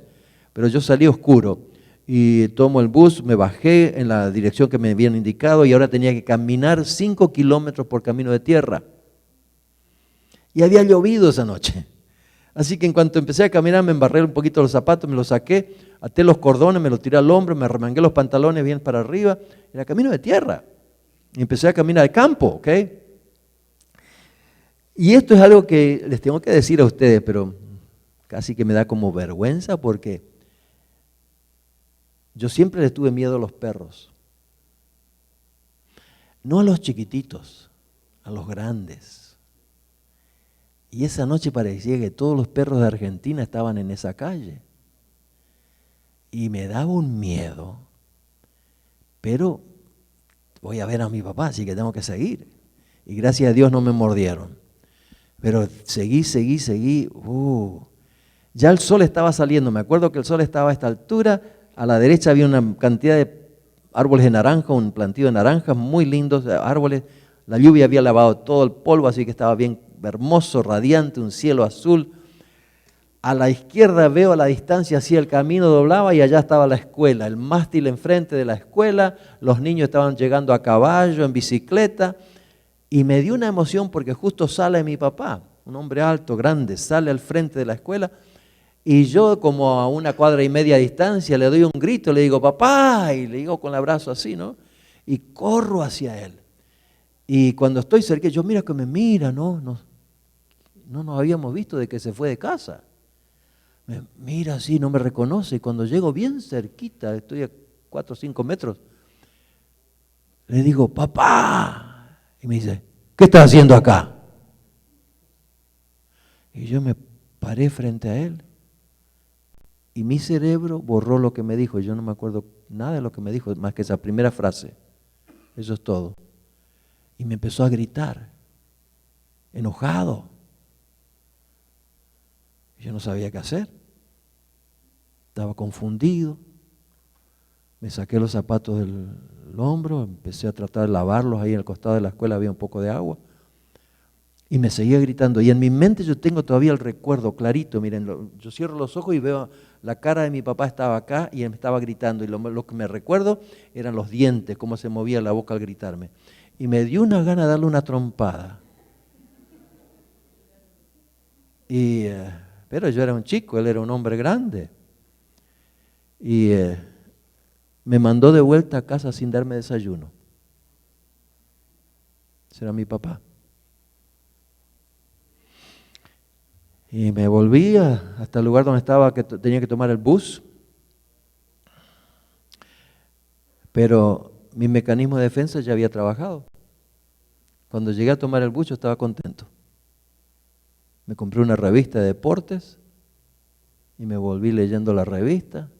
Pero yo salí oscuro y tomo el bus, me bajé en la dirección que me habían indicado y ahora tenía que caminar 5 kilómetros por camino de tierra. Y había llovido esa noche. Así que en cuanto empecé a caminar me embarré un poquito los zapatos, me los saqué, até los cordones, me los tiré al hombro, me remangué los pantalones bien para arriba, era camino de tierra. Y empecé a caminar al campo, ¿ok? Y esto es algo que les tengo que decir a ustedes, pero casi que me da como vergüenza porque yo siempre les tuve miedo a los perros. No a los chiquititos, a los grandes. Y esa noche parecía que todos los perros de Argentina estaban en esa calle. Y me daba un miedo. Pero voy a ver a mi papá, así que tengo que seguir. Y gracias a Dios no me mordieron. Pero seguí. Ya el sol estaba saliendo. Me acuerdo que el sol estaba a esta altura. A la derecha había una cantidad de árboles de naranja, un plantío de naranjas muy lindos, árboles. La lluvia había lavado todo el polvo, así que estaba bien hermoso, radiante, un cielo azul. A la izquierda veo a la distancia, así el camino doblaba y allá estaba la escuela, el mástil enfrente de la escuela, los niños estaban llegando a caballo, en bicicleta, y me dio una emoción porque justo sale mi papá, un hombre alto, grande, sale al frente de la escuela, y yo como a 1,25 cuadras de distancia le doy un grito, le digo, papá, y le digo con el abrazo así, ¿no? Y corro hacia él. Y cuando estoy cerca, yo mira que me mira, no nos habíamos visto de que se fue de casa. Me mira así, no me reconoce. Y cuando llego bien cerquita, estoy a 4 o 5 metros, le digo, papá. Y me dice, ¿qué estás haciendo acá? Y yo me paré frente a él. Y mi cerebro borró lo que me dijo. Yo no me acuerdo nada de lo que me dijo, más que esa primera frase. Eso es todo. Y me empezó a gritar, enojado. Yo no sabía qué hacer. Estaba confundido. Me saqué los zapatos del hombro, empecé a tratar de lavarlos. Ahí en el costado de la escuela había un poco de agua. Y me seguía gritando. Y en mi mente yo tengo todavía el recuerdo clarito. Miren, yo cierro los ojos y veo la cara de mi papá estaba acá y él me estaba gritando. Y lo que me recuerdo eran los dientes, cómo se movía la boca al gritarme. Y me dio una gana de darle una trompada. Pero yo era un chico, él era un hombre grande. Y me mandó de vuelta a casa sin darme desayuno. Ese era mi papá. Y me volví hasta el lugar donde estaba, que tenía que tomar el bus. Pero mi mecanismo de defensa ya había trabajado. Cuando llegué a tomar el bus yo estaba contento. Me compré una revista de deportes y me volví leyendo la revista.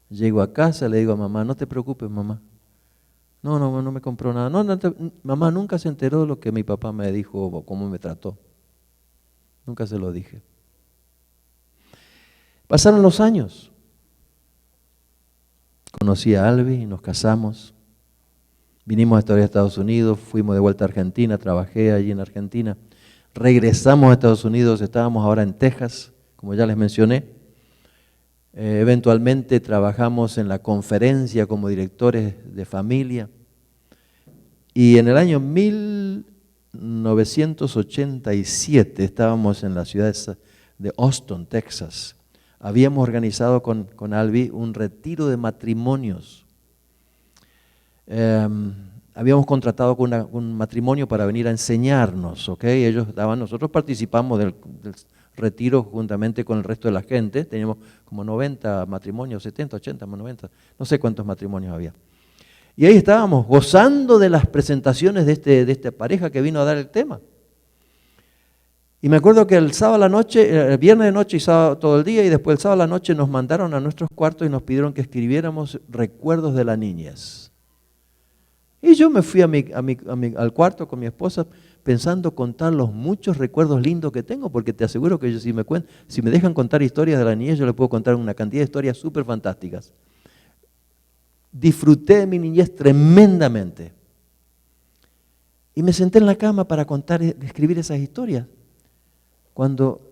Llego a casa, le digo a mamá, no te preocupes, mamá. No me compró nada. Mamá nunca se enteró de lo que mi papá me dijo o cómo me trató. Nunca se lo dije. Pasaron los años. Conocí a Albi y nos casamos. Vinimos a Estados Unidos, fuimos de vuelta a Argentina, trabajé allí en Argentina. Regresamos a Estados Unidos, estábamos ahora en Texas, como ya les mencioné. Eventualmente trabajamos en la conferencia como directores de familia. Y en el año 1987 estábamos en la ciudad de Austin, Texas. Habíamos organizado con Albi un retiro de matrimonios. Habíamos contratado con un matrimonio para venir a enseñarnos, ¿ok? Nosotros participamos del retiro juntamente con el resto de la gente. Teníamos como 90 matrimonios, 70, 80, 90, no sé cuántos matrimonios había. Y ahí estábamos gozando de las presentaciones de esta pareja que vino a dar el tema. Y me acuerdo que el sábado a la noche, el viernes de noche y sábado todo el día, y después el sábado a la noche nos mandaron a nuestros cuartos y nos pidieron que escribiéramos recuerdos de la niñez. Y yo me fui al cuarto con mi esposa pensando contar los muchos recuerdos lindos que tengo, porque te aseguro que si me dejan contar historias de la niñez, yo les puedo contar una cantidad de historias súper fantásticas. Disfruté de mi niñez tremendamente. Y me senté en la cama para escribir esas historias. Cuando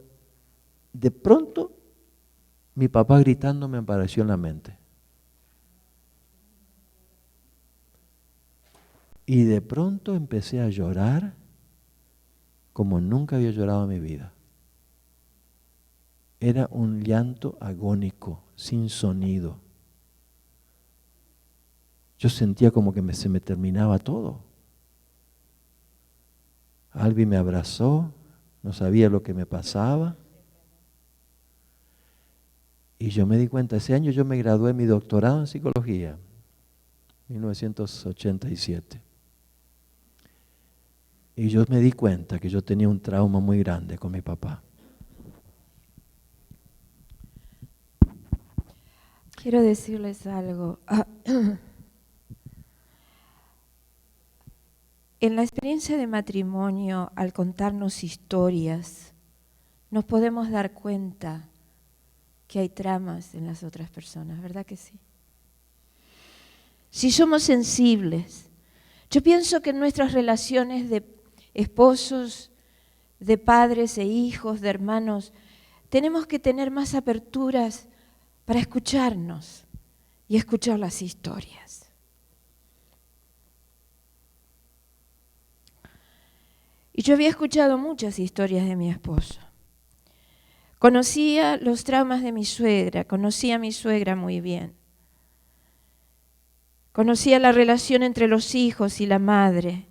de pronto mi papá gritando me apareció en la mente. Y de pronto empecé a llorar como nunca había llorado en mi vida. Era un llanto agónico, sin sonido. Yo sentía como que se me terminaba todo. Albi me abrazó, no sabía lo que me pasaba. Y yo me di cuenta, ese año yo me gradué de mi doctorado en psicología, 1987. Y yo me di cuenta que yo tenía un trauma muy grande con mi papá. Quiero decirles algo. En la experiencia de matrimonio, al contarnos historias, nos podemos dar cuenta que hay tramas en las otras personas, ¿verdad que sí? Si somos sensibles, yo pienso que en nuestras relaciones de esposos, de padres e hijos, de hermanos, tenemos que tener más aperturas para escucharnos y escuchar las historias. Y yo había escuchado muchas historias de mi esposo. Conocía los traumas de mi suegra, conocía a mi suegra muy bien. Conocía la relación entre los hijos y la madre,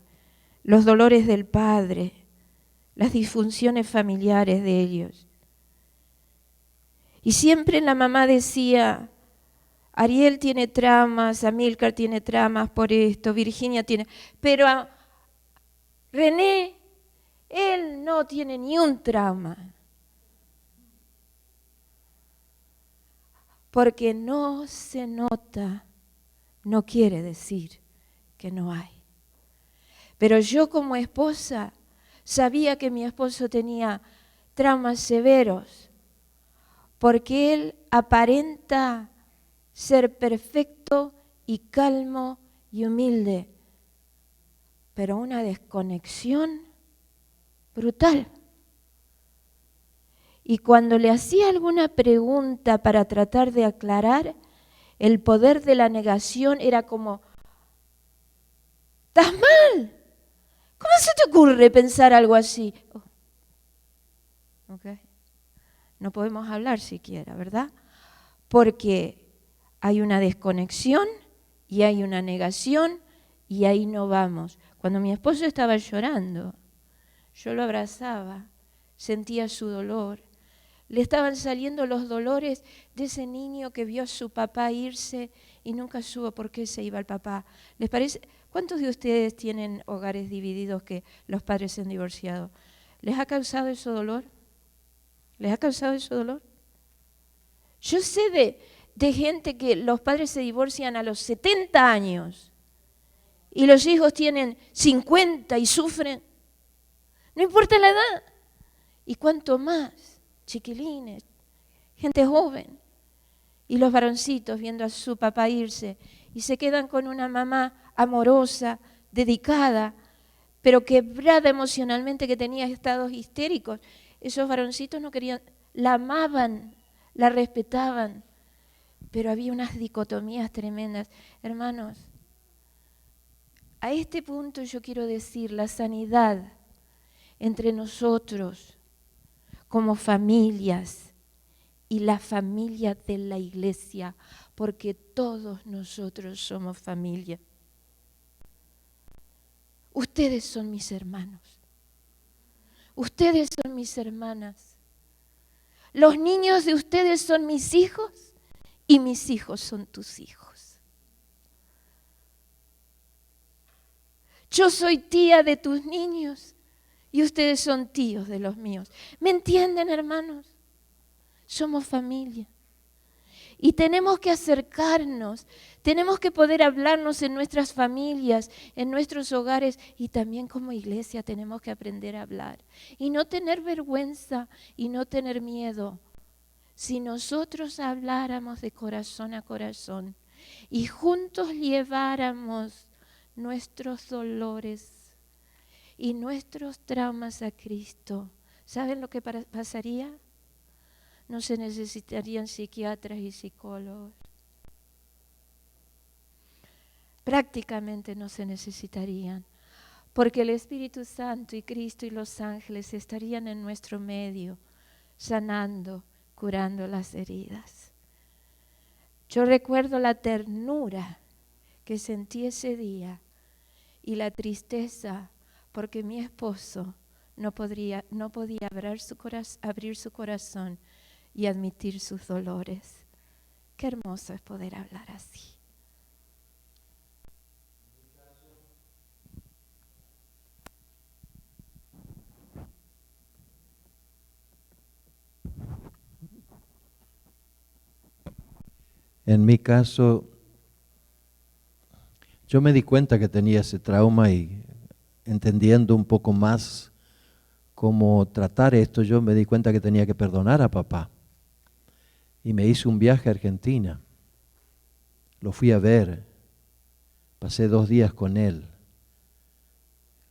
los dolores del padre, las disfunciones familiares de ellos. Y siempre la mamá decía, Ariel tiene traumas, Amílcar tiene traumas por esto, Virginia tiene... Pero René, él no tiene ni un trauma. Porque no se nota, no quiere decir que no hay. Pero yo como esposa sabía que mi esposo tenía traumas severos, porque él aparenta ser perfecto y calmo y humilde, pero una desconexión brutal. Y cuando le hacía alguna pregunta para tratar de aclarar, el poder de la negación era como, ¿estás mal? ¿Cómo se te ocurre pensar algo así? Okay. No podemos hablar siquiera, ¿verdad? Porque hay una desconexión y hay una negación y ahí no vamos. Cuando mi esposo estaba llorando, yo lo abrazaba, sentía su dolor. Le estaban saliendo los dolores de ese niño que vio a su papá irse y nunca supo por qué se iba el papá. ¿Les parece? ¿Cuántos de ustedes tienen hogares divididos que los padres se han divorciado? ¿Les ha causado ese dolor? ¿Les ha causado ese dolor? Yo sé de gente que los padres se divorcian a los 70 años y los hijos tienen 50 y sufren. No importa la edad. ¿Y cuánto más? Chiquilines, gente joven. Y los varoncitos viendo a su papá irse y se quedan con una mamá amorosa, dedicada, pero quebrada emocionalmente, que tenía estados histéricos. Esos varoncitos no querían, la amaban, la respetaban, pero había unas dicotomías tremendas. Hermanos, a este punto yo quiero decir, la sanidad entre nosotros como familias y la familia de la iglesia, porque todos nosotros somos familia. Ustedes son mis hermanos. Ustedes son mis hermanas. Los niños de ustedes son mis hijos y mis hijos son tus hijos. Yo soy tía de tus niños y ustedes son tíos de los míos. ¿Me entienden, hermanos? Somos familia. Y tenemos que acercarnos, tenemos que poder hablarnos en nuestras familias, en nuestros hogares, y también como iglesia tenemos que aprender a hablar. Y no tener vergüenza y no tener miedo. Si nosotros habláramos de corazón a corazón y juntos lleváramos nuestros dolores y nuestros traumas a Cristo, ¿saben lo que pasaría? No se necesitarían psiquiatras y psicólogos. Prácticamente no se necesitarían, porque el Espíritu Santo y Cristo y los ángeles estarían en nuestro medio, sanando, curando las heridas. Yo recuerdo la ternura que sentí ese día y la tristeza porque mi esposo no podía abrir su corazón y admitir sus dolores. Qué hermoso es poder hablar así. En mi caso, yo me di cuenta que tenía ese trauma y entendiendo un poco más cómo tratar esto, yo me di cuenta que tenía que perdonar a papá. Y me hice un viaje a Argentina. Lo fui a ver. Pasé 2 días con él.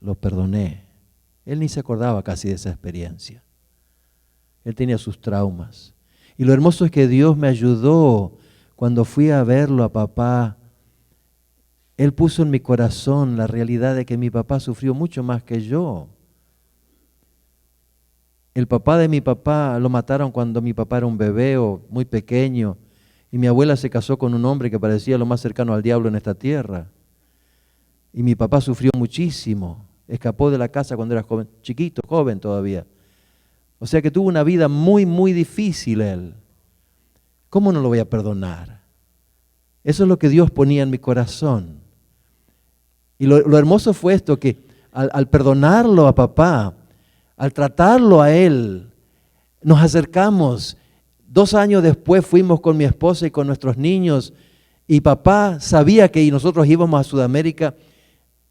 Lo perdoné. Él ni se acordaba casi de esa experiencia. Él tenía sus traumas. Y lo hermoso es que Dios me ayudó cuando fui a verlo a papá. Él puso en mi corazón la realidad de que mi papá sufrió mucho más que yo. El papá de mi papá lo mataron cuando mi papá era un bebé o muy pequeño. Y mi abuela se casó con un hombre que parecía lo más cercano al diablo en esta tierra. Y mi papá sufrió muchísimo. Escapó de la casa cuando era joven, chiquito, joven todavía. O sea que tuvo una vida muy, muy difícil él. ¿Cómo no lo voy a perdonar? Eso es lo que Dios ponía en mi corazón. Y lo hermoso fue esto, que al perdonarlo a papá, al tratarlo a él, nos acercamos. 2 años después fuimos con mi esposa y con nuestros niños y papá sabía que nosotros íbamos a Sudamérica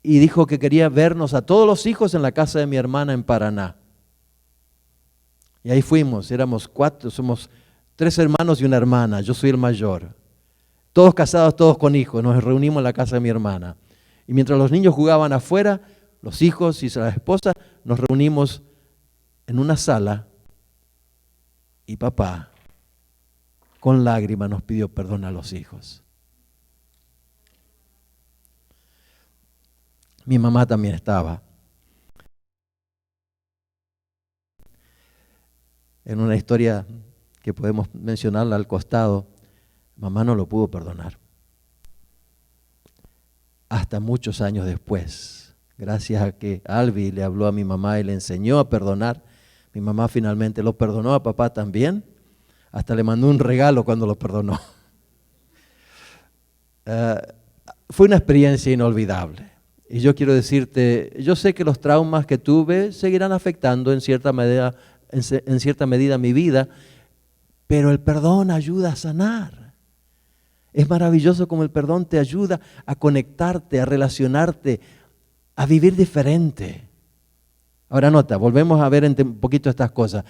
y dijo que quería vernos a todos los hijos en la casa de mi hermana en Paraná. Y ahí fuimos, éramos 4, somos 3 hermanos y una hermana, yo soy el mayor. Todos casados, todos con hijos, nos reunimos en la casa de mi hermana. Y mientras los niños jugaban afuera, los hijos y la esposa, nos reunimos en una sala y papá con lágrimas nos pidió perdón a los hijos. Mi mamá también estaba. En una historia que podemos mencionarla al costado, mamá no lo pudo perdonar. Hasta muchos años después, gracias a que Albi le habló a mi mamá y le enseñó a perdonar, mi mamá finalmente lo perdonó a papá también, hasta le mandó un regalo cuando lo perdonó. Fue una experiencia inolvidable. Y yo quiero decirte, yo sé que los traumas que tuve seguirán afectando en cierta medida mi vida, pero el perdón ayuda a sanar. Es maravilloso como el perdón te ayuda a conectarte, a relacionarte, a vivir diferente. Ahora nota, volvemos a ver un poquito estas cosas.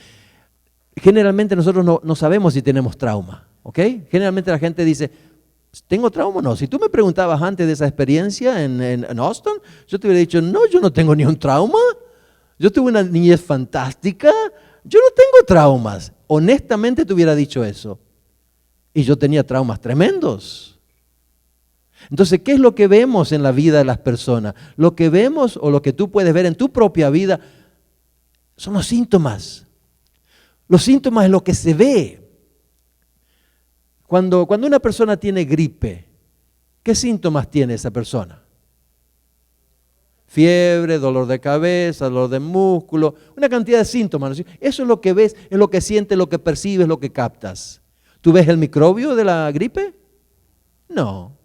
Generalmente nosotros no sabemos si tenemos trauma, ¿ok? Generalmente la gente dice, ¿tengo trauma o no? Si tú me preguntabas antes de esa experiencia en Austin, yo te hubiera dicho, no, yo no tengo ni un trauma. Yo tuve una niñez fantástica, yo no tengo traumas. Honestamente te hubiera dicho eso. Y yo tenía traumas tremendos. Entonces, ¿qué es lo que vemos en la vida de las personas? Lo que vemos o lo que tú puedes ver en tu propia vida son los síntomas. Los síntomas es lo que se ve. Cuando una persona tiene gripe, ¿qué síntomas tiene esa persona? Fiebre, dolor de cabeza, dolor de músculo, una cantidad de síntomas. Eso es lo que ves, es lo que sientes, lo que percibes, lo que captas. ¿Tú ves el microbio de la gripe? No.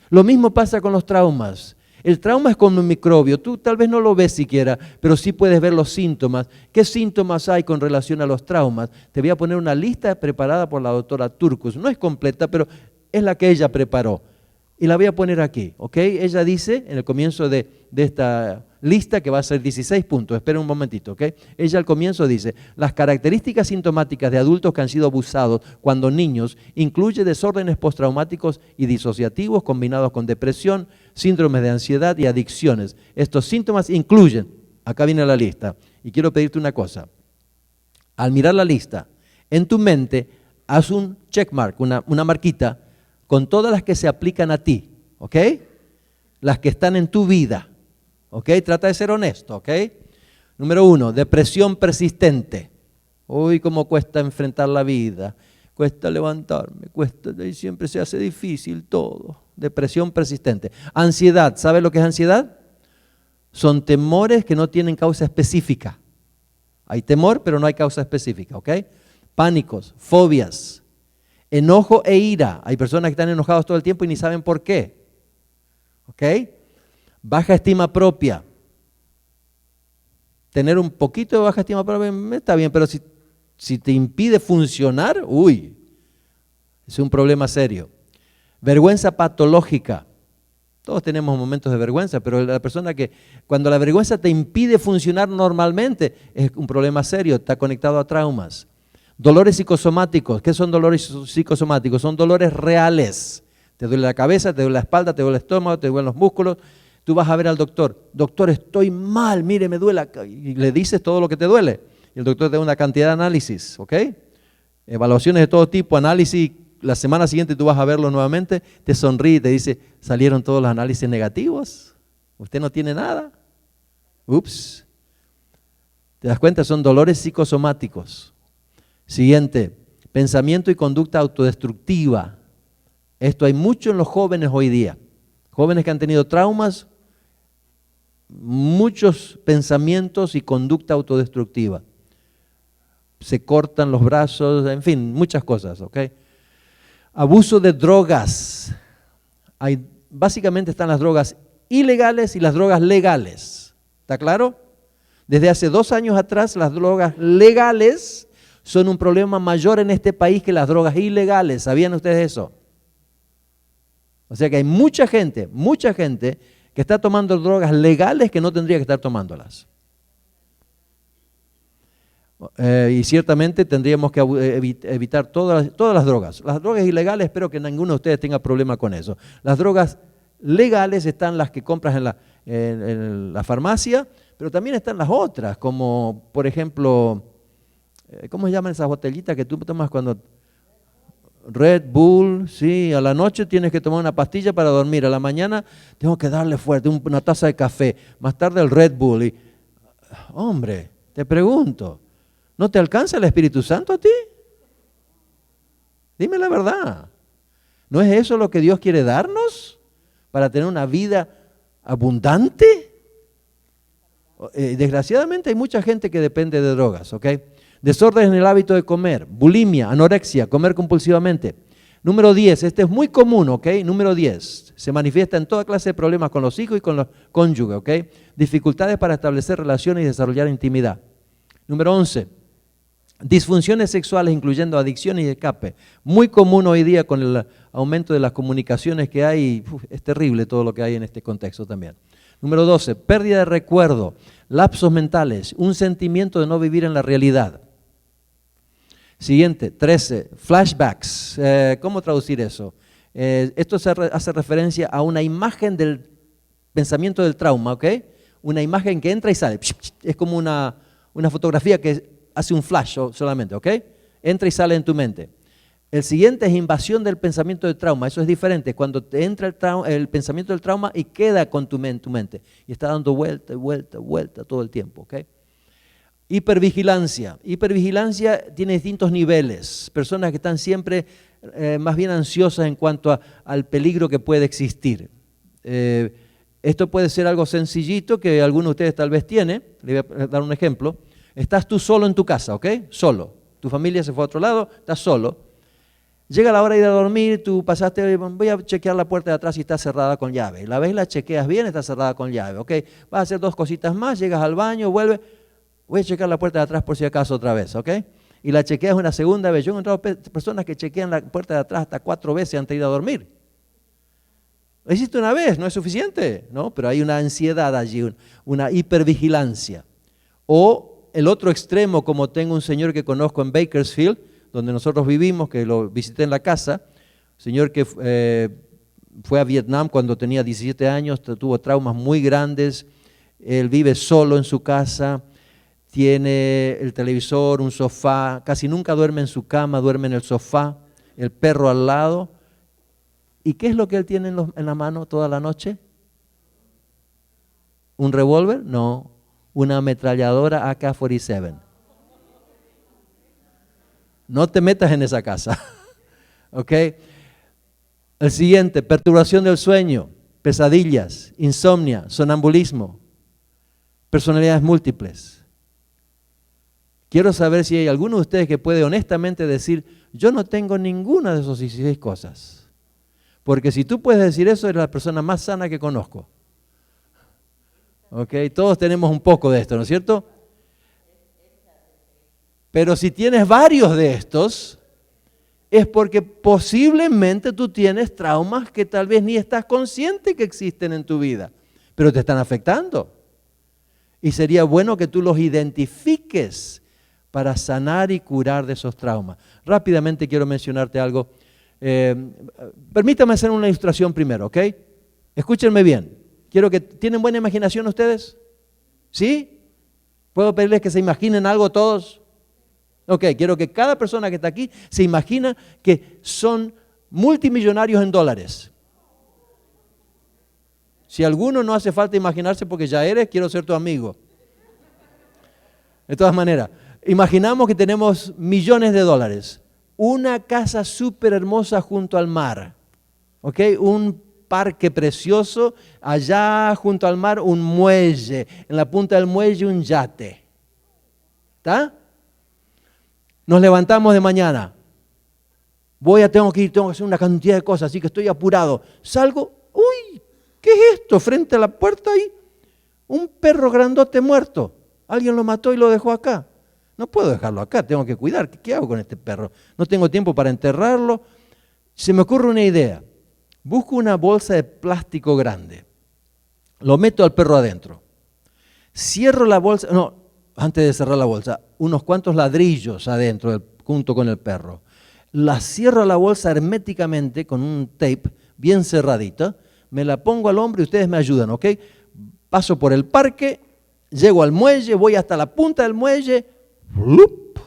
Lo mismo pasa con los traumas. El trauma es como un microbio, tú tal vez no lo ves siquiera, pero sí puedes ver los síntomas. ¿Qué síntomas hay con relación a los traumas? Te voy a poner una lista preparada por la doctora Turcus. No es completa, pero es la que ella preparó. Y la voy a poner aquí, ¿ok? Ella dice en el comienzo de esta lista, que va a ser 16 puntos, espera un momentito, ¿ok? Ella al comienzo dice, las características sintomáticas de adultos que han sido abusados cuando niños incluye desórdenes postraumáticos y disociativos combinados con depresión, síndromes de ansiedad y adicciones. Estos síntomas incluyen, acá viene la lista, y quiero pedirte una cosa. Al mirar la lista, en tu mente, haz un checkmark, una marquita, con todas las que se aplican a ti, ¿ok? Las que están en tu vida, ¿ok? Trata de ser honesto, ¿ok? Número 1, depresión persistente. Uy, cómo cuesta enfrentar la vida, cuesta levantarme, y siempre se hace difícil todo. Depresión persistente. Ansiedad, ¿sabes lo que es ansiedad? son temores que no tienen causa específica. Hay temor, pero no hay causa específica, ¿ok? Pánicos, fobias, enojo e ira. Hay personas que están enojados todo el tiempo y ni saben por qué, ¿ok? Baja estima propia. Tener un poquito de baja estima propia está bien, pero si te impide funcionar, uy, es un problema serio. Vergüenza patológica. Todos tenemos momentos de vergüenza, pero la persona que cuando la vergüenza te impide funcionar normalmente es un problema serio, está conectado a traumas. Dolores psicosomáticos. ¿Qué son dolores psicosomáticos? Son dolores reales. Te duele la cabeza, te duele la espalda, te duele el estómago, te duelen los músculos. Tú vas a ver al doctor. Doctor, estoy mal, mire, me duele acá. Y le dices todo lo que te duele. Y el doctor te da una cantidad de análisis, ¿ok? Evaluaciones de todo tipo, análisis. La semana siguiente tú vas a verlo nuevamente, te sonríe y te dice, salieron todos los análisis negativos. Usted no tiene nada. Ups. ¿Te das cuenta? Son dolores psicosomáticos. Siguiente, pensamiento y conducta autodestructiva. Esto hay mucho en los jóvenes hoy día. Jóvenes que han tenido traumas, muchos pensamientos y conducta autodestructiva. Se cortan los brazos, en fin, muchas cosas, ¿ok? Abuso de drogas. Básicamente están las drogas ilegales y las drogas legales. ¿Está claro? Desde hace 2 años atrás, las drogas legales son un problema mayor en este país que las drogas ilegales. ¿Sabían ustedes eso? O sea que hay mucha gente que está tomando drogas legales que no tendría que estar tomándolas. Y ciertamente tendríamos que evitar todas las drogas. Las drogas ilegales, espero que ninguno de ustedes tenga problema con eso. Las drogas legales están las que compras en la farmacia, pero también están las otras, como por ejemplo, ¿cómo se llaman esas botellitas que tú tomas cuando? Red Bull, sí, a la noche tienes que tomar una pastilla para dormir, a la mañana tengo que darle fuerte, una taza de café, más tarde el Red Bull. Y, hombre, te pregunto, ¿no te alcanza el Espíritu Santo a ti? Dime la verdad. ¿No es eso lo que Dios quiere darnos para tener una vida abundante? Desgraciadamente hay mucha gente que depende de drogas, ¿ok? Desorden en el hábito de comer, bulimia, anorexia, comer compulsivamente. Número 10, este es muy común, ¿ok? Número 10, se manifiesta en toda clase de problemas con los hijos y con los cónyuges, ¿ok? Dificultades para establecer relaciones y desarrollar intimidad. Número 11, disfunciones sexuales incluyendo adicciones y escape. Muy común hoy día con el aumento de las comunicaciones que hay, es terrible todo lo que hay en este contexto también. Número 12, pérdida de recuerdo, lapsos mentales, un sentimiento de no vivir en la realidad. Siguiente, 13, flashbacks. ¿Cómo traducir eso? Esto hace referencia a una imagen del pensamiento del trauma, ¿ok? Una imagen que entra y sale. Es como una fotografía que hace un flash solamente, ¿ok? Entra y sale en tu mente. El siguiente es invasión del pensamiento del trauma. Eso es diferente. Cuando te entra el pensamiento del trauma y queda con tu mente. Y está dando vuelta, vuelta, vuelta todo el tiempo, ¿ok? Hipervigilancia. Hipervigilancia tiene distintos niveles. Personas que están siempre más bien ansiosas en cuanto al peligro que puede existir. Esto puede ser algo sencillito que alguno de ustedes tal vez tiene. Le voy a dar un ejemplo. Estás tú solo en tu casa, ¿ok? Solo. Tu familia se fue a otro lado, estás solo. Llega la hora de ir a dormir, tú pasaste, voy a chequear la puerta de atrás y está cerrada con llave. La ves, la chequeas bien, está cerrada con llave, ¿ok? Vas a hacer 2 cositas más, llegas al baño, vuelves. Voy a chequear la puerta de atrás por si acaso otra vez, ¿ok? Y la chequeas una segunda vez. Yo he encontrado personas que chequean la puerta de atrás hasta 4 veces antes de ir a dormir. Lo hiciste una vez, no es suficiente, ¿no? Pero hay una ansiedad allí, una hipervigilancia. O el otro extremo, como tengo un señor que conozco en Bakersfield, donde nosotros vivimos, que lo visité en la casa, señor que fue a Vietnam cuando tenía 17 años, tuvo traumas muy grandes, él vive solo en su casa, tiene el televisor, un sofá, casi nunca duerme en su cama, duerme en el sofá, el perro al lado. ¿Y qué es lo que él tiene en la mano toda la noche? ¿Un revólver? No, una ametralladora AK-47. No te metas en esa casa, ¿ok? El siguiente, perturbación del sueño, pesadillas, insomnia, sonambulismo. personalidades múltiples. Quiero saber si hay alguno de ustedes que puede honestamente decir, yo no tengo ninguna de esas 16 cosas. Porque si tú puedes decir eso, eres la persona más sana que conozco. ¿Ok? Todos tenemos un poco de esto, ¿no es cierto? Pero si tienes varios de estos, es porque posiblemente tú tienes traumas que tal vez ni estás consciente que existen en tu vida, pero te están afectando. Y sería bueno que tú los identifiques para sanar y curar de esos traumas. Rápidamente quiero mencionarte algo. Permítame hacer una ilustración primero, ¿ok? Escúchenme bien. ¿Tienen buena imaginación ustedes? ¿Sí? ¿Puedo pedirles que se imaginen algo todos? Ok, quiero que cada persona que está aquí se imagina que son multimillonarios en dólares. Si alguno no hace falta imaginarse porque ya eres, quiero ser tu amigo. De todas maneras, imaginamos que tenemos millones de dólares, una casa súper hermosa junto al mar, ¿ok? Un parque precioso, allá junto al mar un muelle, en la punta del muelle un yate. ¿Está? Nos levantamos de mañana, tengo que hacer una cantidad de cosas, así que estoy apurado. Salgo, uy, ¿qué es esto? Frente a la puerta hay un perro grandote muerto. Alguien lo mató y lo dejó acá. No puedo dejarlo acá, tengo que cuidar. ¿Qué hago con este perro? No tengo tiempo para enterrarlo. Se me ocurre una idea. Busco una bolsa de plástico grande. Lo meto al perro adentro. Cierro la bolsa, antes de cerrar la bolsa, unos cuantos ladrillos adentro junto con el perro. La cierro la bolsa herméticamente con un tape bien cerradita. Me la pongo al hombro y ustedes me ayudan, ¿ok? Paso por el parque, llego al muelle, voy hasta la punta del muelle. ¡Lup!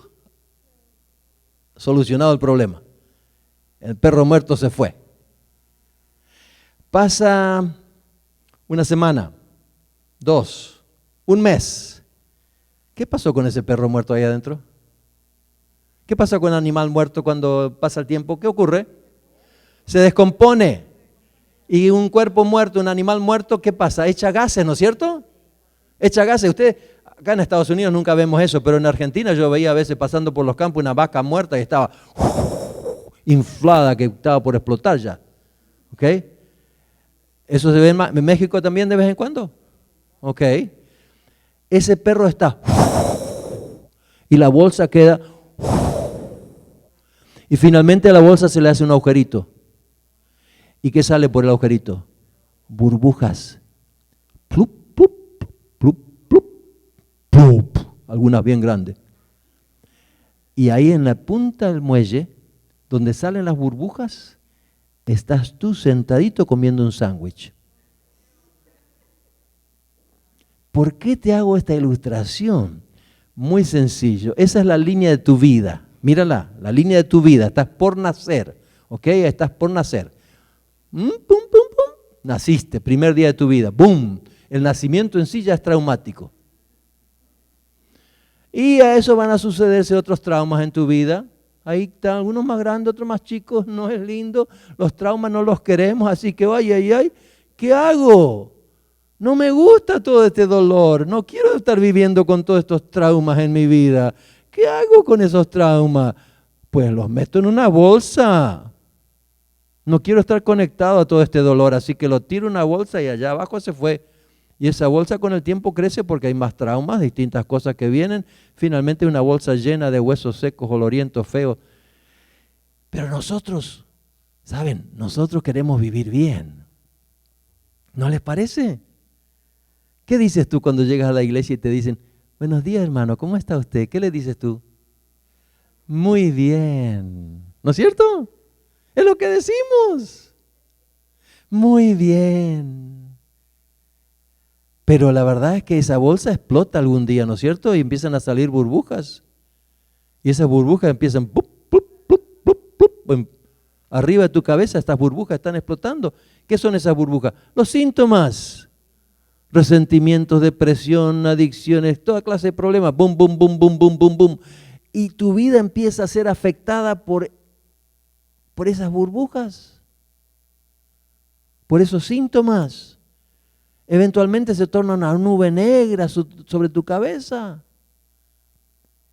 Solucionado el problema. El perro muerto se fue. Pasa una semana, 2, un mes. ¿Qué pasó con ese perro muerto ahí adentro? ¿Qué pasa con el animal muerto cuando pasa el tiempo? ¿Qué ocurre? Se descompone. Y un cuerpo muerto, un animal muerto, ¿qué pasa? Echa gases, ¿no es cierto? Echa gases. Ustedes, acá en Estados Unidos nunca vemos eso, pero en Argentina yo veía a veces pasando por los campos una vaca muerta y estaba inflada, que estaba por explotar ya. ¿Ok? ¿Eso se ve en México también de vez en cuando? Ok. Ese perro está y la bolsa queda y finalmente a la bolsa se le hace un agujerito. ¿Y qué sale por el agujerito? Burbujas. Plup, plup, plup, plup, plup. Algunas bien grandes. Y ahí en la punta del muelle, donde salen las burbujas, estás tú sentadito comiendo un sándwich. ¿Por qué te hago esta ilustración? Muy sencillo. Esa es la línea de tu vida. Mírala, la línea de tu vida. Estás por nacer. ¿Ok? Estás por nacer. Pum, pum, pum. Naciste, primer día de tu vida. ¡Bum! El nacimiento en sí ya es traumático. Y a eso van a sucederse otros traumas en tu vida. Ahí están algunos más grandes, otros más chicos. No es lindo. Los traumas no los queremos. Así que, ay, ¿qué hago? No me gusta todo este dolor. No quiero estar viviendo con todos estos traumas en mi vida. ¿Qué hago con esos traumas? Pues los meto en una bolsa. No quiero estar conectado a todo este dolor, así que lo tiro en una bolsa y allá abajo se fue. Y esa bolsa con el tiempo crece porque hay más traumas, distintas cosas que vienen. Finalmente una bolsa llena de huesos secos, olorientos, feos. Pero nosotros, ¿saben? Nosotros queremos vivir bien. ¿No les parece? ¿Qué dices tú cuando llegas a la iglesia y te dicen, buenos días hermano, ¿cómo está usted? ¿Qué le dices tú? Muy bien. ¿No es cierto? Es lo que decimos. Muy bien. Pero la verdad es que esa bolsa explota algún día, ¿no es cierto? Y empiezan a salir burbujas. Y esas burbujas empiezan, ¡pup, pup, pup, pup, pup! Arriba de tu cabeza estas burbujas están explotando. ¿Qué son esas burbujas? Los síntomas. Resentimientos, depresión, adicciones, toda clase de problemas. Bum, bum, bum, bum, bum, bum, bum. Y tu vida empieza a ser afectada por esas burbujas, por esos síntomas. eventualmente se torna una nube negra sobre tu cabeza.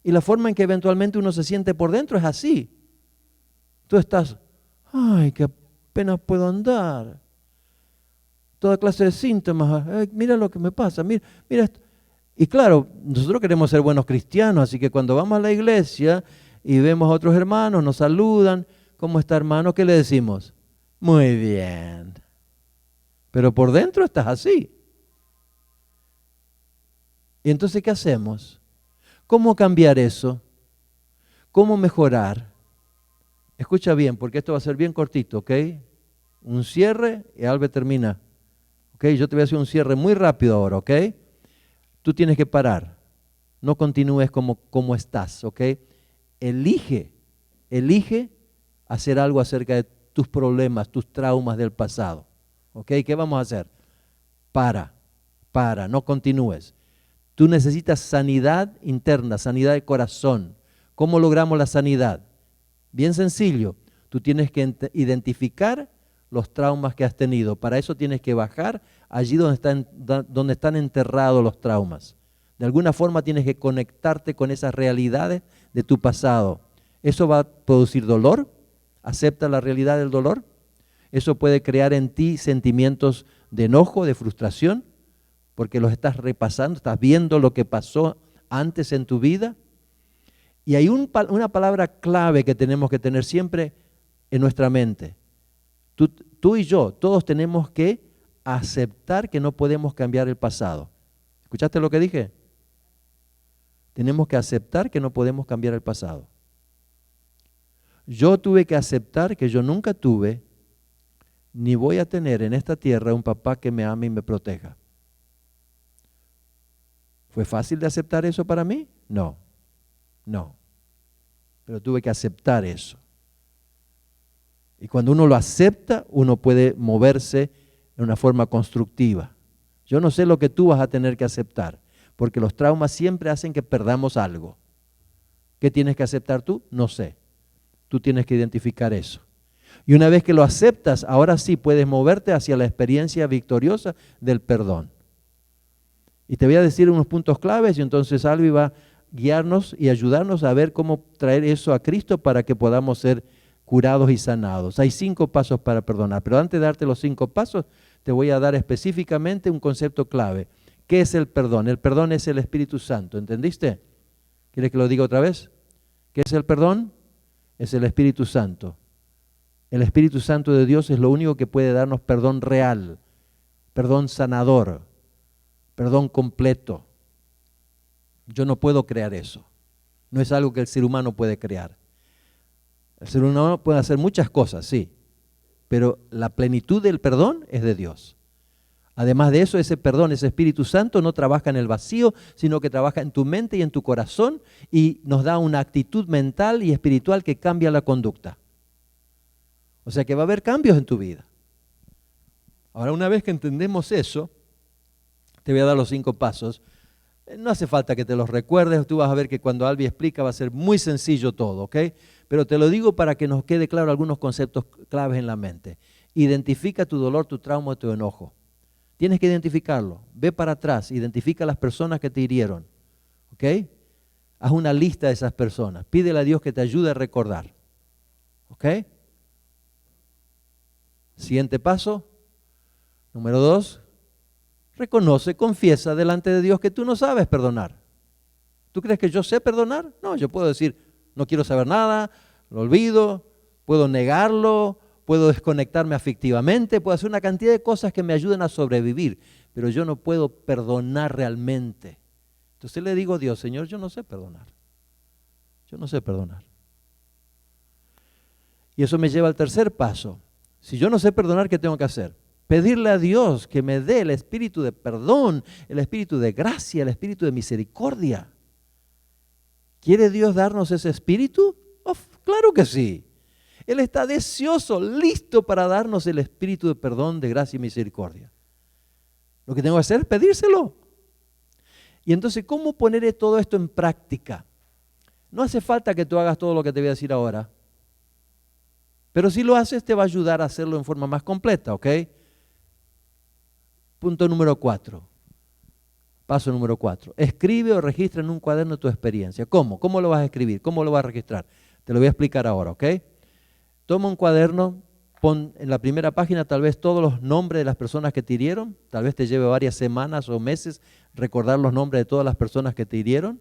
Y la forma en que eventualmente uno se siente por dentro es así. Tú estás, ay, que apenas puedo andar. Toda clase de síntomas. Ay, mira lo que me pasa, mira esto. Y claro, nosotros queremos ser buenos cristianos, así que cuando vamos a la iglesia y vemos a otros hermanos, nos saludan, ¿cómo está, hermano? ¿Qué le decimos? Muy bien. Pero por dentro estás así. ¿Y entonces qué hacemos? ¿Cómo cambiar eso? ¿Cómo mejorar? Escucha bien, porque esto va a ser bien cortito, ¿ok? Un cierre y Albert termina. ¿Ok? Yo te voy a hacer un cierre muy rápido ahora, ¿ok? Tú tienes que parar. No continúes como estás, ¿ok? Elige hacer algo acerca de tus problemas, tus traumas del pasado. ¿Ok? ¿Qué vamos a hacer? Para, no continúes. Tú necesitas sanidad interna, sanidad de corazón. ¿Cómo logramos la sanidad? Bien sencillo. Tú tienes que identificar los traumas que has tenido. Para eso tienes que bajar allí donde están enterrados los traumas. De alguna forma tienes que conectarte con esas realidades de tu pasado. Eso va a producir dolor. ¿Acepta la realidad del dolor? Eso puede crear en ti sentimientos de enojo, de frustración, porque los estás repasando, estás viendo lo que pasó antes en tu vida. Y hay una palabra clave que tenemos que tener siempre en nuestra mente. Tú y yo, todos tenemos que aceptar que no podemos cambiar el pasado. ¿Escuchaste lo que dije? Tenemos que aceptar que no podemos cambiar el pasado. Yo tuve que aceptar que yo nunca tuve ni voy a tener en esta tierra un papá que me ame y me proteja. ¿Fue fácil de aceptar eso para mí? No. Pero tuve que aceptar eso. Y cuando uno lo acepta, uno puede moverse de una forma constructiva. Yo no sé lo que tú vas a tener que aceptar, porque los traumas siempre hacen que perdamos algo. ¿Qué tienes que aceptar tú? No sé. Tú tienes que identificar eso. Y una vez que lo aceptas, ahora sí puedes moverte hacia la experiencia victoriosa del perdón. Y te voy a decir unos puntos claves y entonces Albi va a guiarnos y ayudarnos a ver cómo traer eso a Cristo para que podamos ser curados y sanados. Hay 5 pasos para perdonar, pero antes de darte los 5 pasos, te voy a dar específicamente un concepto clave. ¿Qué es el perdón? El perdón es el Espíritu Santo, ¿entendiste? ¿Quieres que lo diga otra vez? ¿Qué es el perdón? Es el Espíritu Santo. El Espíritu Santo de Dios es lo único que puede darnos perdón real, perdón sanador, perdón completo. Yo no puedo crear eso. No es algo que el ser humano puede crear. El ser humano puede hacer muchas cosas, sí, pero la plenitud del perdón es de Dios. Además de eso, ese perdón, ese Espíritu Santo no trabaja en el vacío, sino que trabaja en tu mente y en tu corazón y nos da una actitud mental y espiritual que cambia la conducta. O sea que va a haber cambios en tu vida. Ahora, una vez que entendemos eso, te voy a dar los 5 pasos. No hace falta que te los recuerdes, tú vas a ver que cuando Albi explica va a ser muy sencillo todo, ¿ok? Pero te lo digo para que nos quede claro algunos conceptos claves en la mente. Identifica tu dolor, tu trauma, tu enojo. Tienes que identificarlo. Ve para atrás, identifica a las personas que te hirieron, ¿ok? Haz una lista de esas personas. Pídele a Dios que te ayude a recordar, ¿ok? Siguiente paso, número 2. Reconoce, confiesa delante de Dios que tú no sabes perdonar. ¿Tú crees que yo sé perdonar? No, yo puedo decir, no quiero saber nada, lo olvido, puedo negarlo, puedo desconectarme afectivamente, puedo hacer una cantidad de cosas que me ayuden a sobrevivir, pero yo no puedo perdonar realmente. Entonces le digo a Dios, Señor, yo no sé perdonar. Yo no sé perdonar. Y eso me lleva al tercer paso. Si yo no sé perdonar, ¿qué tengo que hacer? Pedirle a Dios que me dé el espíritu de perdón, el espíritu de gracia, el espíritu de misericordia. ¿Quiere Dios darnos ese espíritu? Oh, claro que sí. Él está deseoso, listo para darnos el espíritu de perdón, de gracia y misericordia. Lo que tengo que hacer es pedírselo. Y entonces, ¿cómo poner todo esto en práctica? No hace falta que tú hagas todo lo que te voy a decir ahora. Pero si lo haces, te va a ayudar a hacerlo en forma más completa, ¿ok? Punto número 4. Paso número 4. Escribe o registra en un cuaderno tu experiencia. ¿Cómo? ¿Cómo lo vas a escribir? ¿Cómo lo vas a registrar? Te lo voy a explicar ahora, ¿ok? Toma un cuaderno, pon en la primera página tal vez todos los nombres de las personas que te hirieron. Tal vez te lleve varias semanas o meses recordar los nombres de todas las personas que te hirieron.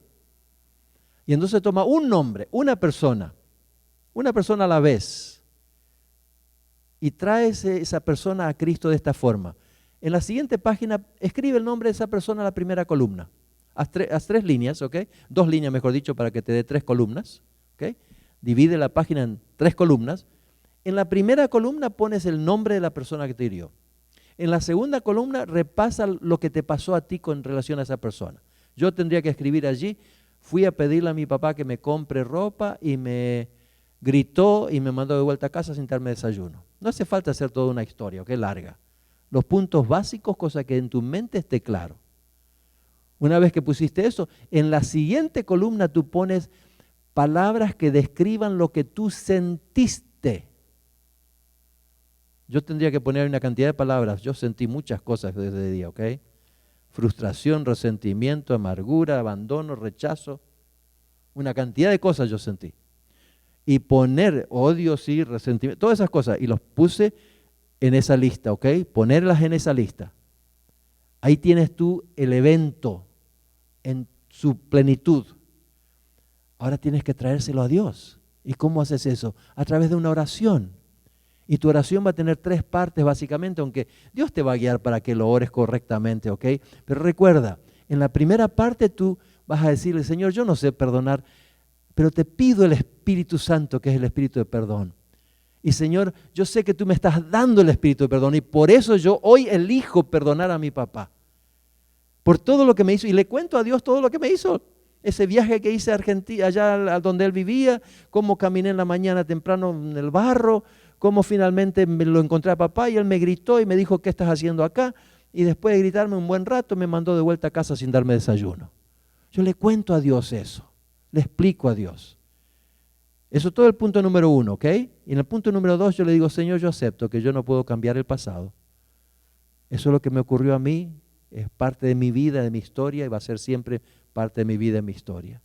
Y entonces toma un nombre, una persona a la vez. Y trae esa persona a Cristo de esta forma. En la siguiente página, escribe el nombre de esa persona en la primera columna. Haz 3 líneas, ¿ok? 2 líneas, mejor dicho, para que te dé 3 columnas, ¿ok? Divide la página en 3 columnas. En la primera columna pones el nombre de la persona que te hirió. En la segunda columna repasa lo que te pasó a ti con relación a esa persona. Yo tendría que escribir allí, fui a pedirle a mi papá que me compre ropa y me gritó y me mandó de vuelta a casa sin darme desayuno. No hace falta hacer toda una historia, ¿ok? Larga. Los puntos básicos, cosa que en tu mente esté claro. Una vez que pusiste eso, en la siguiente columna tú pones palabras que describan lo que tú sentiste. Yo tendría que poner una cantidad de palabras. Yo sentí muchas cosas desde ese día, ¿ok? Frustración, resentimiento, amargura, abandono, rechazo. Una cantidad de cosas yo sentí. Y poner odio, sí, resentimiento, todas esas cosas. Y los puse en esa lista, ¿ok? Ponerlas en esa lista. Ahí tienes tú el evento en su plenitud. Ahora tienes que traérselo a Dios. ¿Y cómo haces eso? A través de una oración. Y tu oración va a tener 3 partes básicamente, aunque Dios te va a guiar para que lo ores correctamente, ¿ok? Pero recuerda, en la primera parte tú vas a decirle, Señor, yo no sé perdonar, pero te pido el Espíritu Santo, que es el Espíritu de perdón. Y Señor, yo sé que tú me estás dando el Espíritu de perdón y por eso yo hoy elijo perdonar a mi papá. Por todo lo que me hizo. Y le cuento a Dios todo lo que me hizo. Ese viaje que hice a Argentina, allá donde él vivía, cómo caminé en la mañana temprano en el barro, cómo finalmente me lo encontré a papá y él me gritó y me dijo, ¿qué estás haciendo acá? Y después de gritarme un buen rato me mandó de vuelta a casa sin darme desayuno. Yo le cuento a Dios eso. Le explico a Dios. Eso es todo el punto número 1, ¿ok? Y en el punto número 2 yo le digo, Señor, yo acepto que yo no puedo cambiar el pasado. Eso es lo que me ocurrió a mí, es parte de mi vida, de mi historia y va a ser siempre parte de mi vida y mi historia.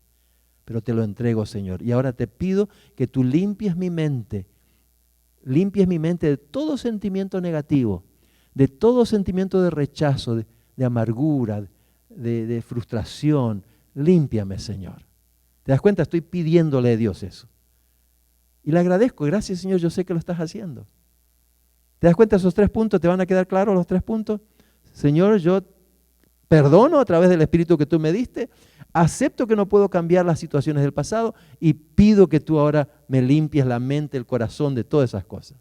Pero te lo entrego, Señor. Y ahora te pido que tú limpies mi mente de todo sentimiento negativo, de todo sentimiento de rechazo, de amargura, de frustración. Límpiame, Señor. ¿Te das cuenta? Estoy pidiéndole a Dios eso. Y le agradezco, gracias Señor, yo sé que lo estás haciendo. ¿Te das cuenta esos 3 puntos? ¿Te van a quedar claros los 3 puntos? Señor, yo perdono a través del Espíritu que tú me diste, acepto que no puedo cambiar las situaciones del pasado y pido que tú ahora me limpies la mente, el corazón de todas esas cosas.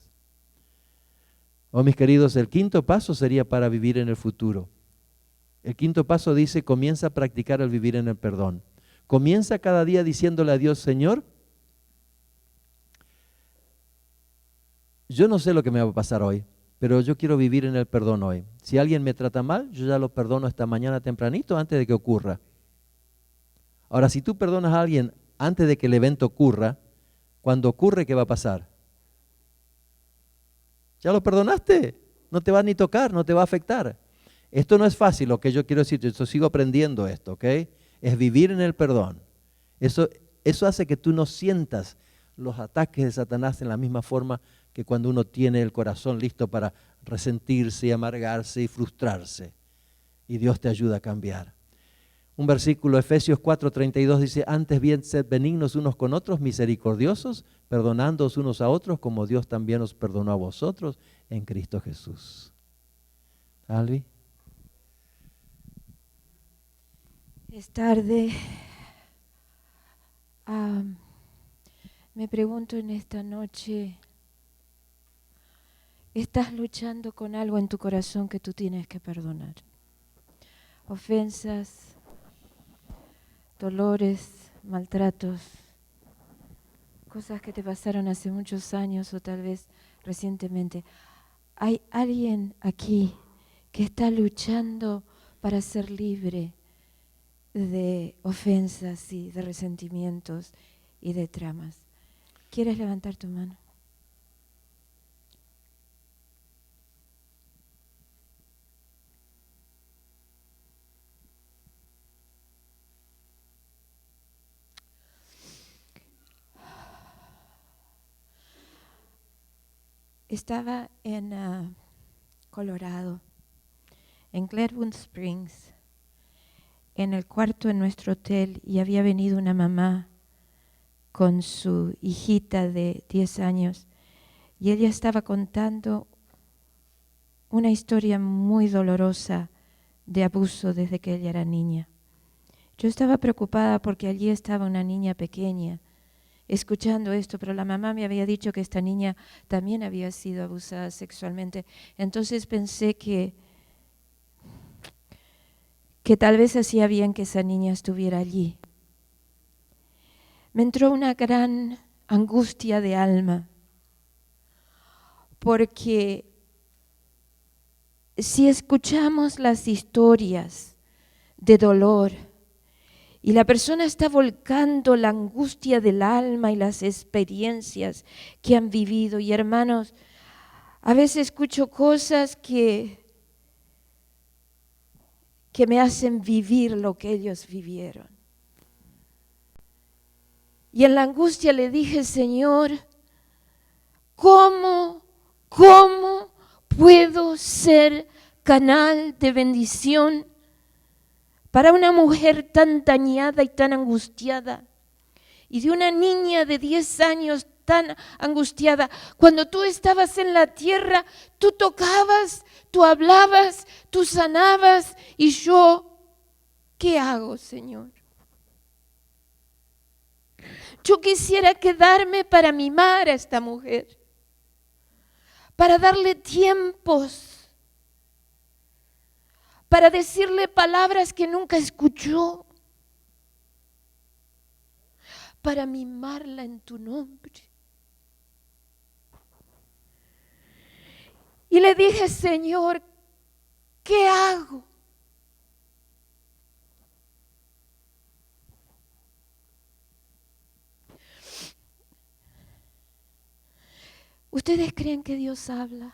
Oh, mis queridos, el 5.º paso sería para vivir en el futuro. El 5.º paso dice, comienza a practicar el vivir en el perdón. Comienza cada día diciéndole a Dios, Señor, yo no sé lo que me va a pasar hoy, pero yo quiero vivir en el perdón hoy. Si alguien me trata mal, yo ya lo perdono esta mañana tempranito antes de que ocurra. Ahora, si tú perdonas a alguien antes de que el evento ocurra, cuando ocurre, ¿qué va a pasar? Ya lo perdonaste, no te va a ni tocar, no te va a afectar. Esto no es fácil, lo que yo quiero decir, yo sigo aprendiendo esto, ¿ok? Es vivir en el perdón. Eso hace que tú no sientas los ataques de Satanás en la misma forma que cuando uno tiene el corazón listo para resentirse y amargarse y frustrarse. Y Dios te ayuda a cambiar. Un versículo, Efesios 4:32 dice, antes bien sed benignos unos con otros, misericordiosos, perdonándoos unos a otros, como Dios también os perdonó a vosotros en Cristo Jesús. Alvi. Es tarde. Me pregunto en esta noche, ¿estás luchando con algo en tu corazón que tú tienes que perdonar? Ofensas, dolores, maltratos, cosas que te pasaron hace muchos años o tal vez recientemente. ¿Hay alguien aquí que está luchando para ser libre de ofensas y de resentimientos y de tramas? ¿Quieres levantar tu mano? Estaba en Colorado, en Glenwood Springs, en el cuarto en nuestro hotel, y había venido una mamá con su hijita de 10 años, y ella estaba contando una historia muy dolorosa de abuso desde que ella era niña. Yo estaba preocupada porque allí estaba una niña pequeña escuchando esto, pero la mamá me había dicho que esta niña también había sido abusada sexualmente. Entonces pensé que tal vez hacía bien que esa niña estuviera allí. Me entró una gran angustia de alma, porque si escuchamos las historias de dolor y la persona está volcando la angustia del alma y las experiencias que han vivido, y hermanos, a veces escucho cosas que me hacen vivir lo que ellos vivieron. Y en la angustia le dije, Señor, ¿cómo puedo ser canal de bendición para una mujer tan dañada y tan angustiada? Y de una niña de 10 años tan angustiada. Cuando tú estabas en la tierra, tú tocabas, tú hablabas, tú sanabas, y yo, ¿qué hago, Señor? Yo quisiera quedarme para mimar a esta mujer, para darle tiempos, para decirle palabras que nunca escuchó, para mimarla en tu nombre. Y le dije, Señor, ¿qué hago? ¿Ustedes creen que Dios habla?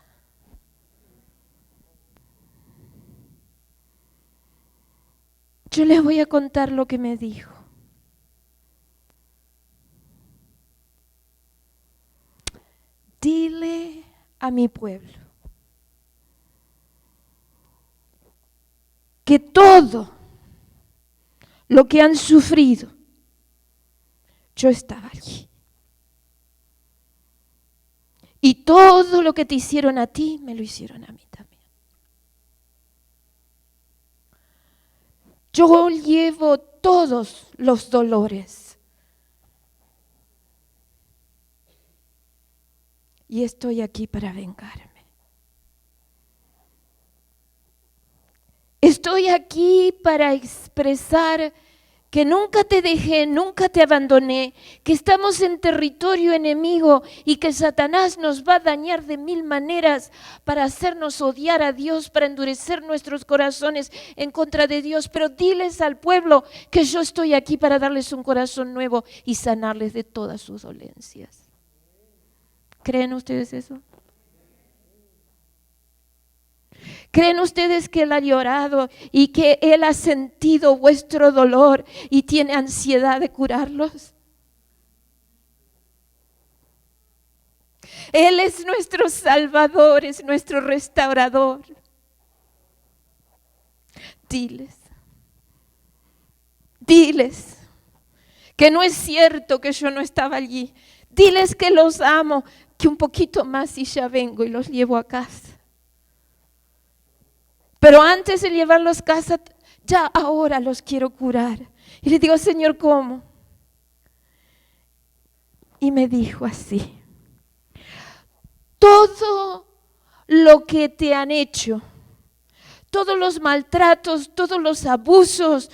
Yo les voy a contar lo que me dijo. Dile a mi pueblo que todo lo que han sufrido, yo estaba allí. Y todo lo que te hicieron a ti, me lo hicieron a mí también. Yo llevo todos los dolores. Y estoy aquí para vengarme. Estoy aquí para expresar que nunca te dejé, nunca te abandoné, que estamos en territorio enemigo y que Satanás nos va a dañar de 1000 maneras para hacernos odiar a Dios, para endurecer nuestros corazones en contra de Dios. Pero diles al pueblo que yo estoy aquí para darles un corazón nuevo y sanarles de todas sus dolencias. ¿Creen ustedes eso? ¿Creen ustedes que Él ha llorado y que Él ha sentido vuestro dolor y tiene ansiedad de curarlos? Él es nuestro Salvador, es nuestro restaurador. Diles que no es cierto que yo no estaba allí. Diles que los amo, que un poquito más y ya vengo y los llevo a casa. Pero antes de llevarlos a casa, ya ahora los quiero curar. Y le digo, Señor, ¿cómo? Y me dijo así: todo lo que te han hecho, todos los maltratos, todos los abusos,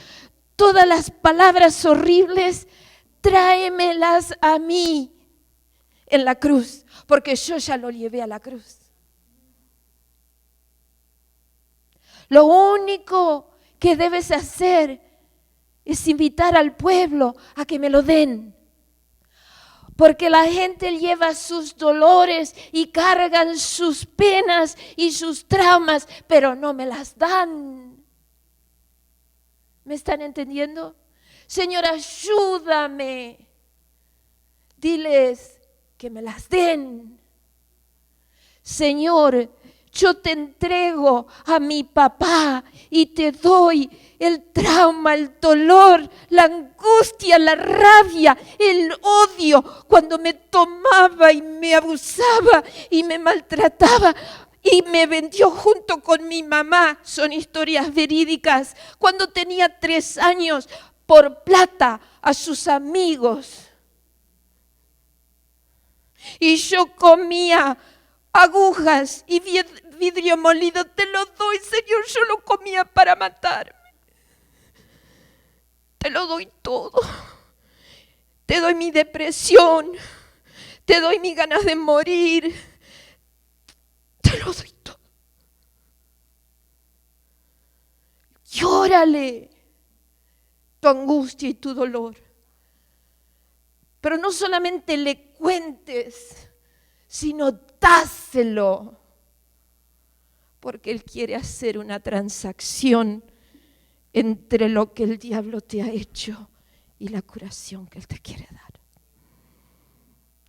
todas las palabras horribles, tráemelas a mí en la cruz, porque yo ya lo llevé a la cruz. Lo único que debes hacer es invitar al pueblo a que me lo den. Porque la gente lleva sus dolores y cargan sus penas y sus traumas, pero no me las dan. ¿Me están entendiendo? Señor, ayúdame. Diles que me las den. Señor, yo te entrego a mi papá y te doy el trauma, el dolor, la angustia, la rabia, el odio cuando me tomaba y me abusaba y me maltrataba y me vendió junto con mi mamá. Son historias verídicas. Cuando tenía 3 años, por plata a sus amigos. Y yo comía agujas y vidrio molido, te lo doy, Señor, yo lo comía para matarme. Te lo doy todo. Te doy mi depresión, te doy mis ganas de morir, te lo doy todo. Llórale tu angustia y tu dolor. Pero no solamente le cuentes, sino dáselo. Porque Él quiere hacer una transacción entre lo que el diablo te ha hecho y la curación que Él te quiere dar.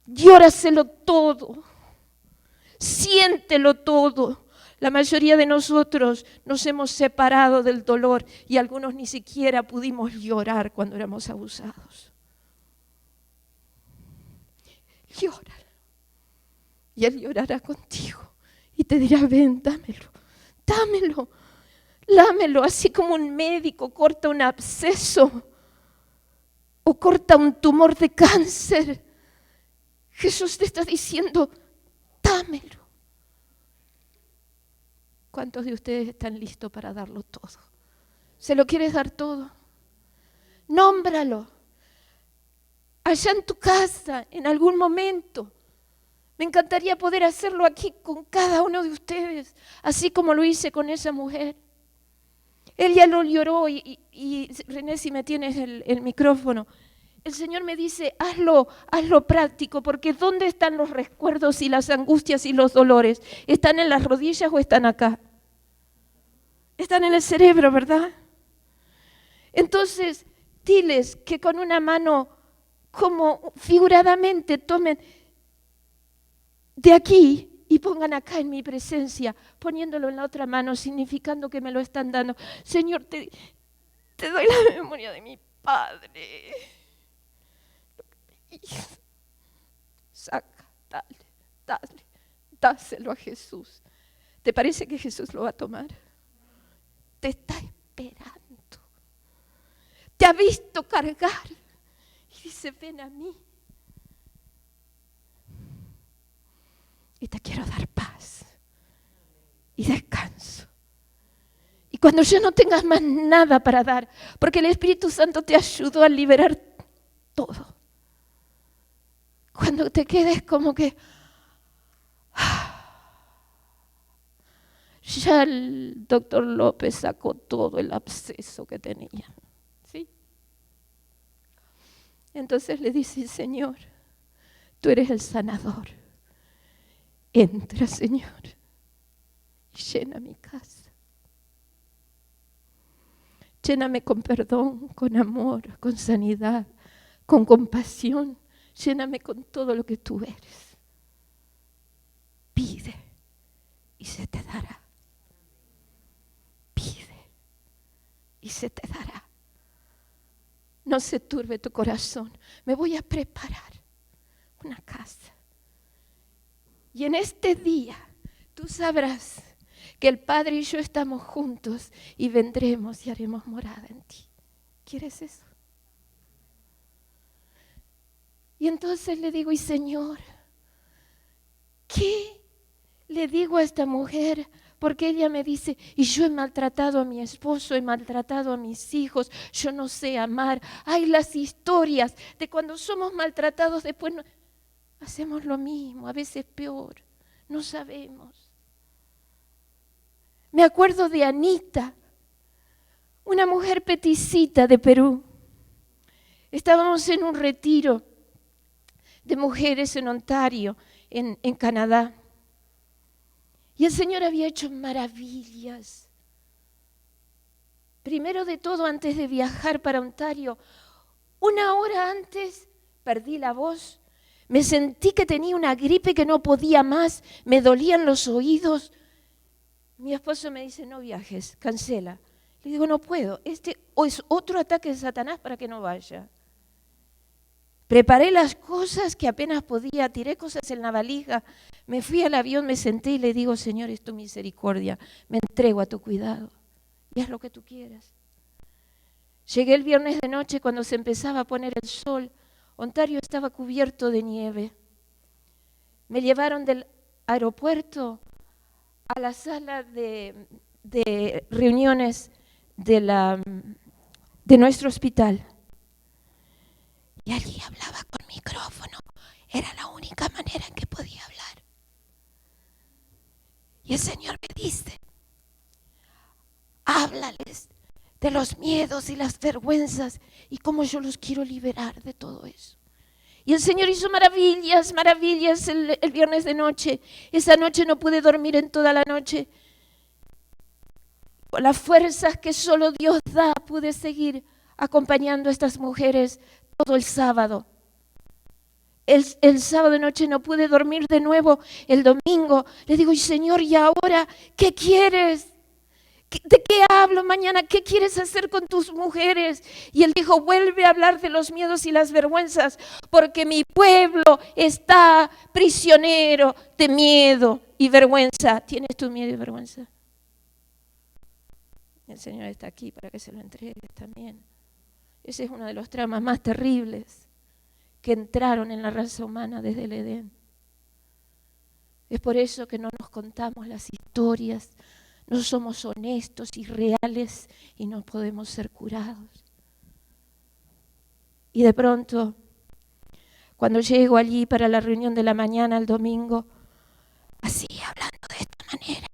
Llóraselo todo, siéntelo todo. La mayoría de nosotros nos hemos separado del dolor y algunos ni siquiera pudimos llorar cuando éramos abusados. Llóralo y Él llorará contigo. Y te dirá, ven, dámelo, dámelo, lámelo, así como un médico corta un absceso o corta un tumor de cáncer. Jesús te está diciendo, dámelo. ¿Cuántos de ustedes están listos para darlo todo? ¿Se lo quieres dar todo? Nómbralo. Allá en tu casa, en algún momento. Me encantaría poder hacerlo aquí con cada uno de ustedes, así como lo hice con esa mujer. Él ya lo lloró y René, si me tienes el micrófono, el Señor me dice, hazlo práctico, porque ¿dónde están los recuerdos y las angustias y los dolores? ¿Están en las rodillas o están acá? Están en el cerebro, ¿verdad? Entonces, diles que con una mano, como figuradamente, tomen de aquí y pongan acá en mi presencia, poniéndolo en la otra mano, significando que me lo están dando. Señor, te doy la memoria de mi padre. Saca, dáselo a Jesús. ¿Te parece que Jesús lo va a tomar? Te está esperando. Te ha visto cargar y dice, ven a mí. Y te quiero dar paz y descanso. Y cuando ya no tengas más nada para dar, porque el Espíritu Santo te ayudó a liberar todo. Cuando te quedes como que ya el doctor López sacó todo el absceso que tenía. ¿Sí? Entonces le dice, Señor, tú eres el sanador. Entra, Señor, y llena mi casa. Lléname con perdón, con amor, con sanidad, con compasión. Lléname con todo lo que tú eres. Pide y se te dará. Pide y se te dará. No se turbe tu corazón. Me voy a preparar una casa. Y en este día tú sabrás que el Padre y yo estamos juntos y vendremos y haremos morada en ti. ¿Quieres eso? Y entonces le digo, y Señor, ¿qué le digo a esta mujer? Porque ella me dice, y yo he maltratado a mi esposo, he maltratado a mis hijos, yo no sé amar. Hay las historias de cuando somos maltratados, después hacemos lo mismo, a veces peor, no sabemos. Me acuerdo de Anita, una mujer peticita de Perú. Estábamos en un retiro de mujeres en Ontario, en Canadá. Y el Señor había hecho maravillas. Primero de todo, antes de viajar para Ontario, 1 hora antes perdí la voz, Me sentí que tenía una gripe que no podía más, me dolían los oídos. Mi esposo me dice, no viajes, cancela. Le digo, no puedo, este es otro ataque de Satanás para que no vaya. Preparé las cosas que apenas podía, tiré cosas en la valija, me fui al avión, me senté y le digo, Señor, es tu misericordia, me entrego a tu cuidado y haz lo que tú quieras. Llegué el viernes de noche cuando se empezaba a poner el sol. Ontario estaba cubierto de nieve. Me llevaron del aeropuerto a la sala de reuniones de nuestro hospital. Y allí hablaba con micrófono. Era la única manera en que podía hablar. Y el Señor me dice, háblales de los miedos y las vergüenzas y cómo yo los quiero liberar de todo eso. Y el Señor hizo maravillas, maravillas el viernes de noche. Esa noche no pude dormir en toda la noche. Con las fuerzas que solo Dios da, pude seguir acompañando a estas mujeres todo el sábado. El sábado de noche no pude dormir de nuevo. El domingo le digo, Señor, ¿y ahora qué quieres? ¿De qué hablo mañana? ¿Qué quieres hacer con tus mujeres? Y él dijo, vuelve a hablar de los miedos y las vergüenzas, porque mi pueblo está prisionero de miedo y vergüenza. ¿Tienes tu miedo y vergüenza? El Señor está aquí para que se lo entregues también. Ese es uno de los traumas más terribles que entraron en la raza humana desde el Edén. Es por eso que no nos contamos las historias. No somos honestos y reales y no podemos ser curados. Y de pronto, cuando llego allí para la reunión de la mañana el domingo, así hablando de esta manera,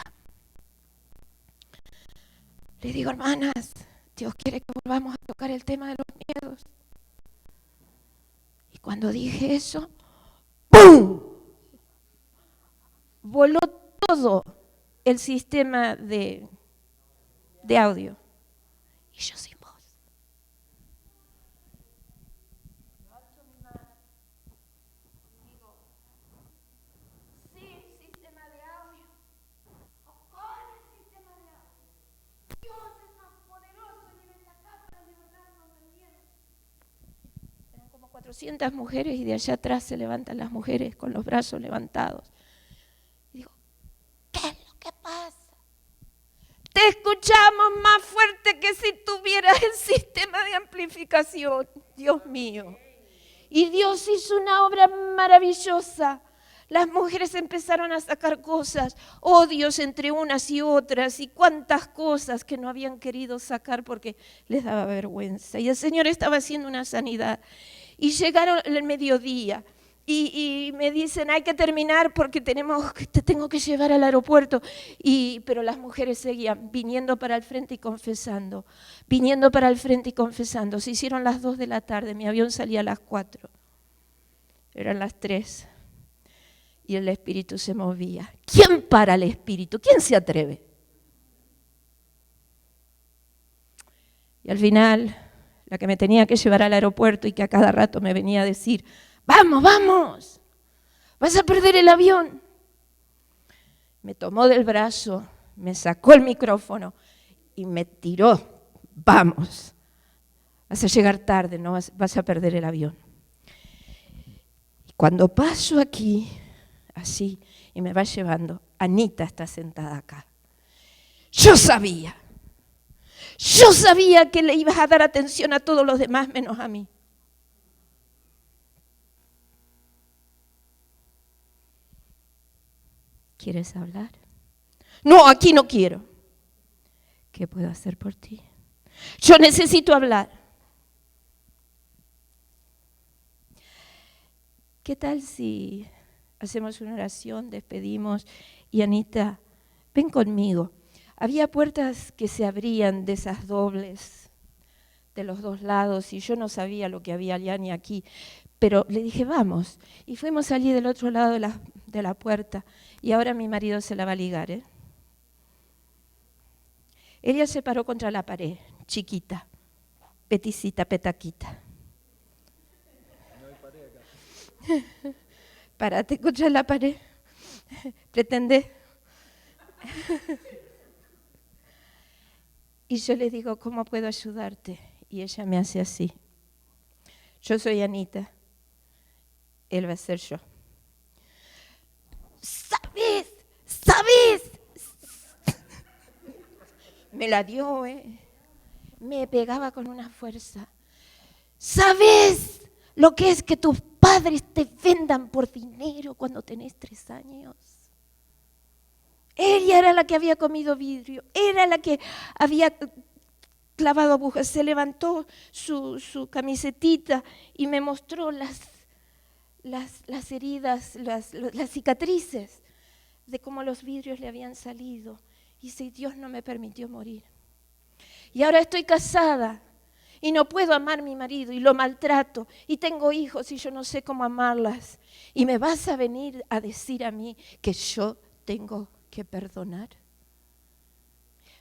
le digo, hermanas, Dios quiere que volvamos a tocar el tema de los miedos. Y cuando dije eso, ¡pum!, voló todo el sistema de audio. Y yo sin voz. Levanto mi mano. Digo, sin sistema de audio. O con el sistema de audio. Dios es más poderoso y viene acá para liberarnos del miedo. Eran como 400 mujeres y de allá atrás se levantan las mujeres con los brazos levantados. Y digo, ¿qué es lo que pasa? Te escuchamos más fuerte que si tuvieras el sistema de amplificación, Dios mío. Y Dios hizo una obra maravillosa. Las mujeres empezaron a sacar cosas, odios entre unas y otras, y cuántas cosas que no habían querido sacar porque les daba vergüenza. Y el Señor estaba haciendo una sanidad. Y llegaron el mediodía. Y me dicen, hay que terminar porque te tengo que llevar al aeropuerto. Pero las mujeres seguían viniendo para el frente y confesando, viniendo para el frente y confesando. Se hicieron las 2 de la tarde, mi avión salía a las 4. Eran las 3 y el Espíritu se movía. ¿Quién para el Espíritu? ¿Quién se atreve? Y al final, la que me tenía que llevar al aeropuerto y que a cada rato me venía a decir, vamos, vamos, vas a perder el avión. Me tomó del brazo, me sacó el micrófono y me tiró, vamos, vas a llegar tarde, no vas a perder el avión. Y cuando paso aquí, así, y me va llevando, Anita está sentada acá. Yo sabía que le ibas a dar atención a todos los demás menos a mí. ¿Quieres hablar? No, aquí no quiero. ¿Qué puedo hacer por ti? Yo necesito hablar. ¿Qué tal si hacemos una oración, despedimos y Anita, ven conmigo? Había puertas que se abrían de esas dobles, de los dos lados, y yo no sabía lo que había allá ni aquí, pero le dije, vamos. Y fuimos allí del otro lado de la puerta. Y ahora mi marido se la va a ligar, ¿eh? Ella se paró contra la pared, chiquita, peticita, petaquita. No hay pared acá. párate contra la pared, pretende. Y yo le digo, ¿cómo puedo ayudarte? Y ella me hace así. Yo soy Anita, él va a ser yo. ¿Sabes? Me la dio, me pegaba con una fuerza. ¿Sabes lo que es que tus padres te vendan por dinero cuando tenés 3 años? Ella era la que había comido vidrio, era la que había clavado agujas. Se levantó su camisetita y me mostró las heridas, las cicatrices de cómo los vidrios le habían salido. Y si Dios no me permitió morir. Y ahora estoy casada y no puedo amar a mi marido y lo maltrato y tengo hijos y yo no sé cómo amarlas. Y me vas a venir a decir a mí que yo tengo que perdonar.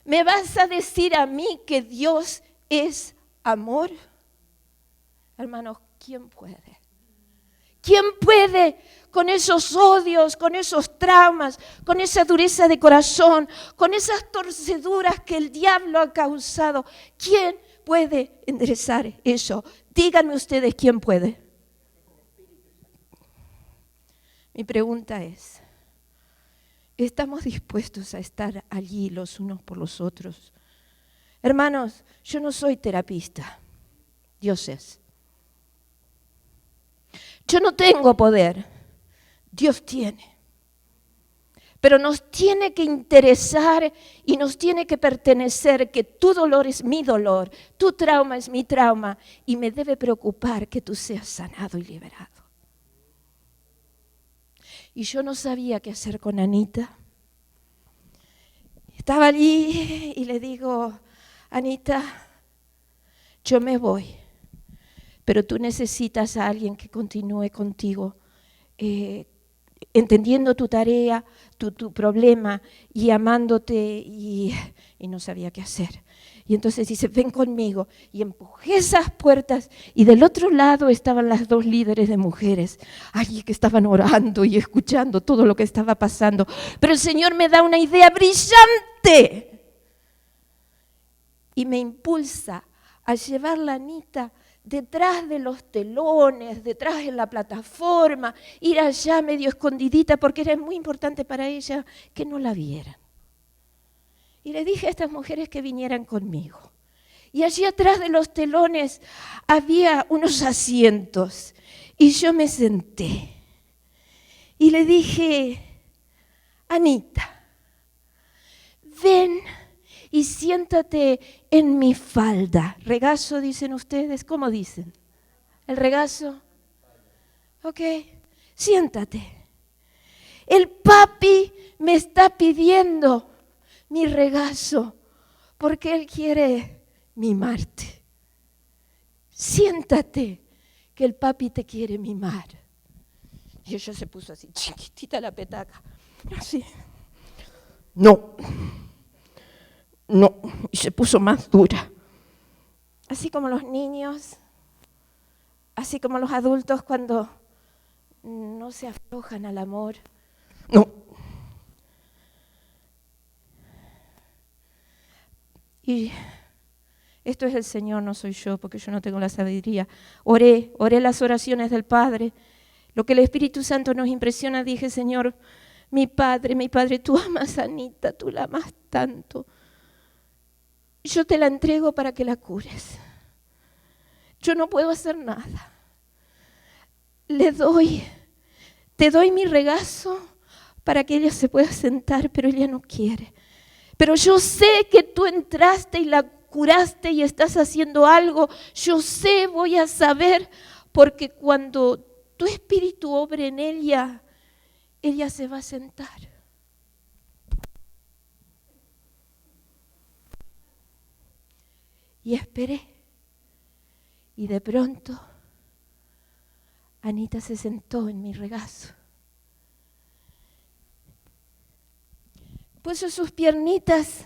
¿Me vas a decir a mí que Dios es amor? Hermanos, ¿quién puede? ¿Quién puede con esos odios, con esos traumas, con esa dureza de corazón, con esas torceduras que el diablo ha causado? ¿Quién puede enderezar eso? Díganme ustedes, ¿quién puede? Mi pregunta es, ¿estamos dispuestos a estar allí los unos por los otros? Hermanos, yo no soy terapista, Dios es. Yo no tengo poder, Dios tiene. Pero nos tiene que interesar y nos tiene que pertenecer que tu dolor es mi dolor, tu trauma es mi trauma y me debe preocupar que tú seas sanado y liberado. Y yo no sabía qué hacer con Anita. Estaba allí y le digo, Anita, yo me voy. Pero tú necesitas a alguien que continúe contigo, entendiendo tu tarea, tu problema y amándote y no sabía qué hacer. Y entonces dice, ven conmigo. Y empujé esas puertas y del otro lado estaban las 2 líderes de mujeres, allí que estaban orando y escuchando todo lo que estaba pasando. Pero el Señor me da una idea brillante y me impulsa a llevar a Anita detrás de los telones, detrás de la plataforma, ir allá medio escondidita porque era muy importante para ella que no la vieran. Y le dije a estas mujeres que vinieran conmigo. Y allí atrás de los telones había unos asientos y yo me senté. Y le dije, Anita, ven y siéntate en mi falda. ¿Regazo dicen ustedes? ¿Cómo dicen? ¿El regazo? Ok, siéntate. El papi me está pidiendo mi regazo porque él quiere mimarte. Siéntate, que el papi te quiere mimar. Y ella se puso así, chiquitita la petaca. Así. No. Y se puso más dura. Así como los niños, así como los adultos cuando no se aflojan al amor. No. Y esto es el Señor, no soy yo, porque yo no tengo la sabiduría. Oré las oraciones del Padre. Lo que el Espíritu Santo nos impresiona, dije, Señor, mi Padre, tú amas a Anita, tú la amas tanto. Yo te la entrego para que la cures. Yo no puedo hacer nada. Te doy mi regazo para que ella se pueda sentar, pero ella no quiere. Pero yo sé que tú entraste y la curaste y estás haciendo algo. Yo sé, voy a saber, porque cuando tu espíritu obre en ella, ella se va a sentar. Y esperé. Y de pronto, Anita se sentó en mi regazo. Puso sus piernitas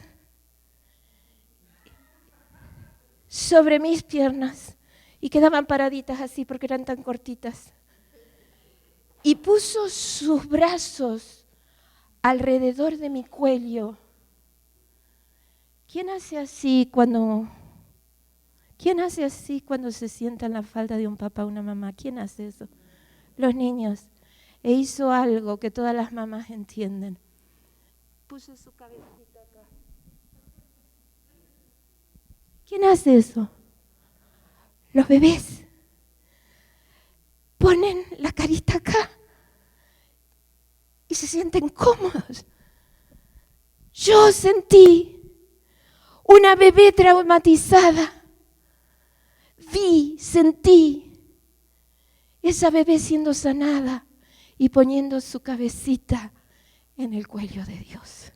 sobre mis piernas y quedaban paraditas así porque eran tan cortitas. y puso sus brazos alrededor de mi cuello. ¿Quién hace así cuando se sienta en la falda de un papá o una mamá? ¿Quién hace eso? Los niños. E hizo algo que todas las mamás entienden. Puso su cabecita acá. ¿Quién hace eso? Los bebés. Ponen la carita acá y se sienten cómodos. Yo sentí una bebé traumatizada. Sentí esa bebé siendo sanada y poniendo su cabecita en el cuello de Dios.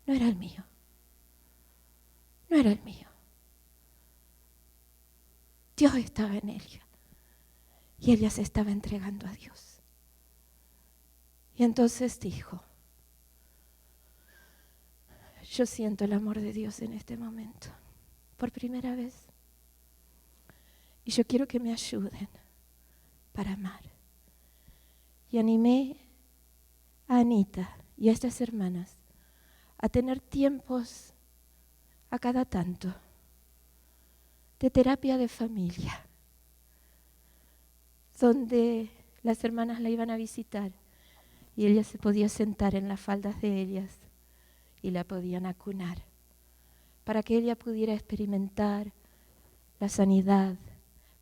No era el mío. No era el mío. Dios estaba en ella. Y ella se estaba entregando a Dios. Y entonces dijo, yo siento el amor de Dios en este momento, por primera vez. Y yo quiero que me ayuden para amar. Y animé a Anita y a estas hermanas a tener tiempos a cada tanto de terapia de familia, donde las hermanas la iban a visitar y ella se podía sentar en las faldas de ellas y la podían acunar para que ella pudiera experimentar la sanidad,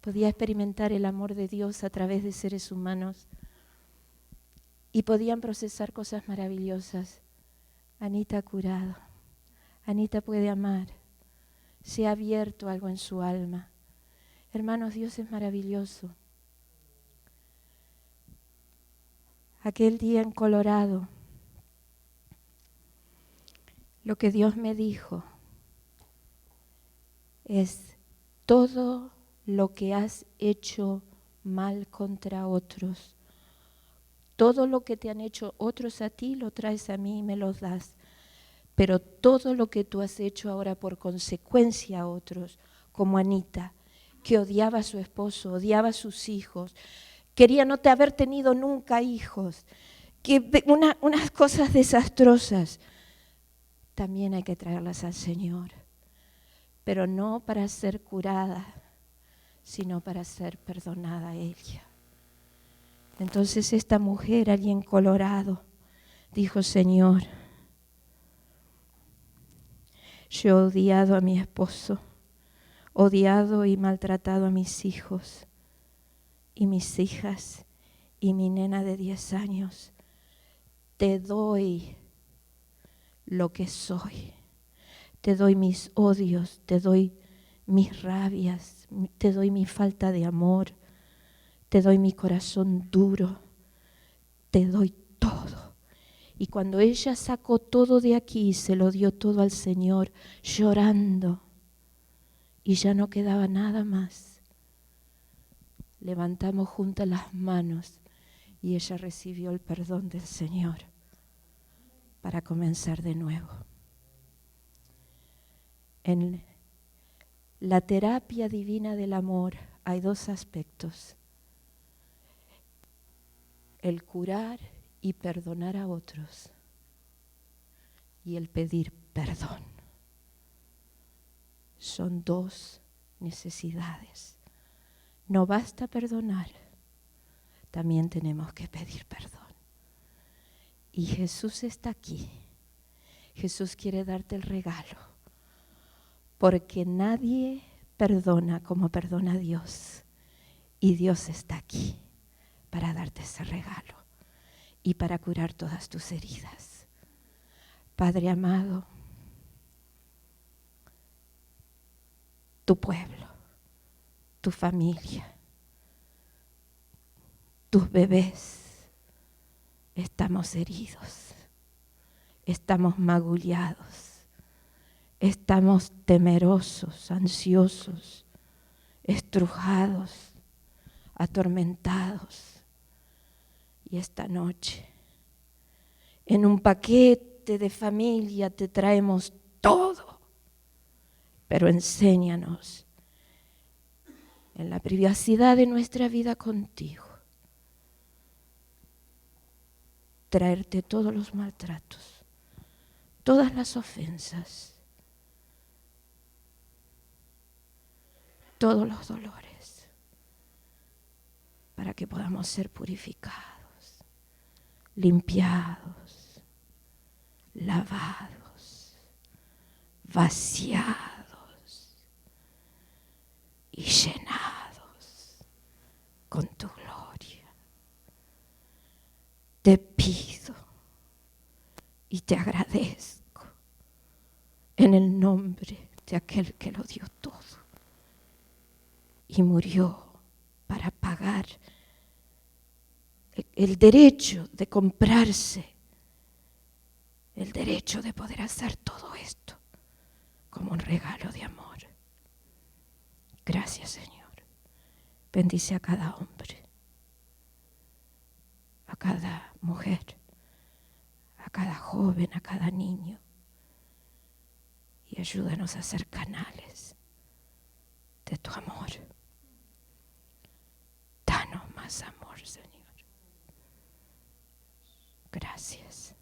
podía experimentar el amor de Dios a través de seres humanos y podían procesar cosas maravillosas. Anita ha curado, Anita puede amar, se ha abierto algo en su alma. Hermanos, Dios es maravilloso. Aquel día en Colorado, lo que Dios me dijo es: todo lo que has hecho mal contra otros, todo lo que te han hecho otros a ti, lo traes a mí y me lo das. Pero todo lo que tú has hecho ahora por consecuencia a otros, como Anita, que odiaba a su esposo, odiaba a sus hijos, quería no haber tenido nunca hijos, unas cosas desastrosas, también hay que traerlas al Señor, pero no para ser curada, sino para ser perdonada ella. Entonces esta mujer allí en Colorado dijo: Señor, yo he odiado a mi esposo, odiado y maltratado a mis hijos y mis hijas y mi nena de 10 años. Te doy lo que soy, te doy mis odios, te doy mis rabias, te doy mi falta de amor, te doy mi corazón duro, te doy todo. Y cuando ella sacó todo de aquí y se lo dio todo al Señor, llorando, y ya no quedaba nada más, levantamos juntas las manos y ella recibió el perdón del Señor para comenzar de nuevo. En la terapia divina del amor hay 2 aspectos: el curar y perdonar a otros, y el pedir perdón. Son 2 necesidades. No basta perdonar, también tenemos que pedir perdón. Y Jesús está aquí. Jesús quiere darte el regalo, porque nadie perdona como perdona Dios. Y Dios está aquí para darte ese regalo y para curar todas tus heridas. Padre amado, tu pueblo, tu familia, tus bebés, estamos heridos, estamos magullados, estamos temerosos, ansiosos, estrujados, atormentados. Y esta noche, en un paquete de familia te traemos todo, pero enséñanos en la privacidad de nuestra vida contigo traerte todos los maltratos, todas las ofensas, todos los dolores, para que podamos ser purificados, limpiados, lavados, vaciados y llenados con tu gloria. Te pido y te agradezco en el nombre de aquel que lo dio todo y murió para pagar el derecho de comprarse, el derecho de poder hacer todo esto como un regalo de amor. Gracias, Señor. Bendice a cada hombre, a cada mujer, a cada joven, a cada niño, y ayúdanos a ser canales de tu amor. Danos más amor, Señor. Gracias.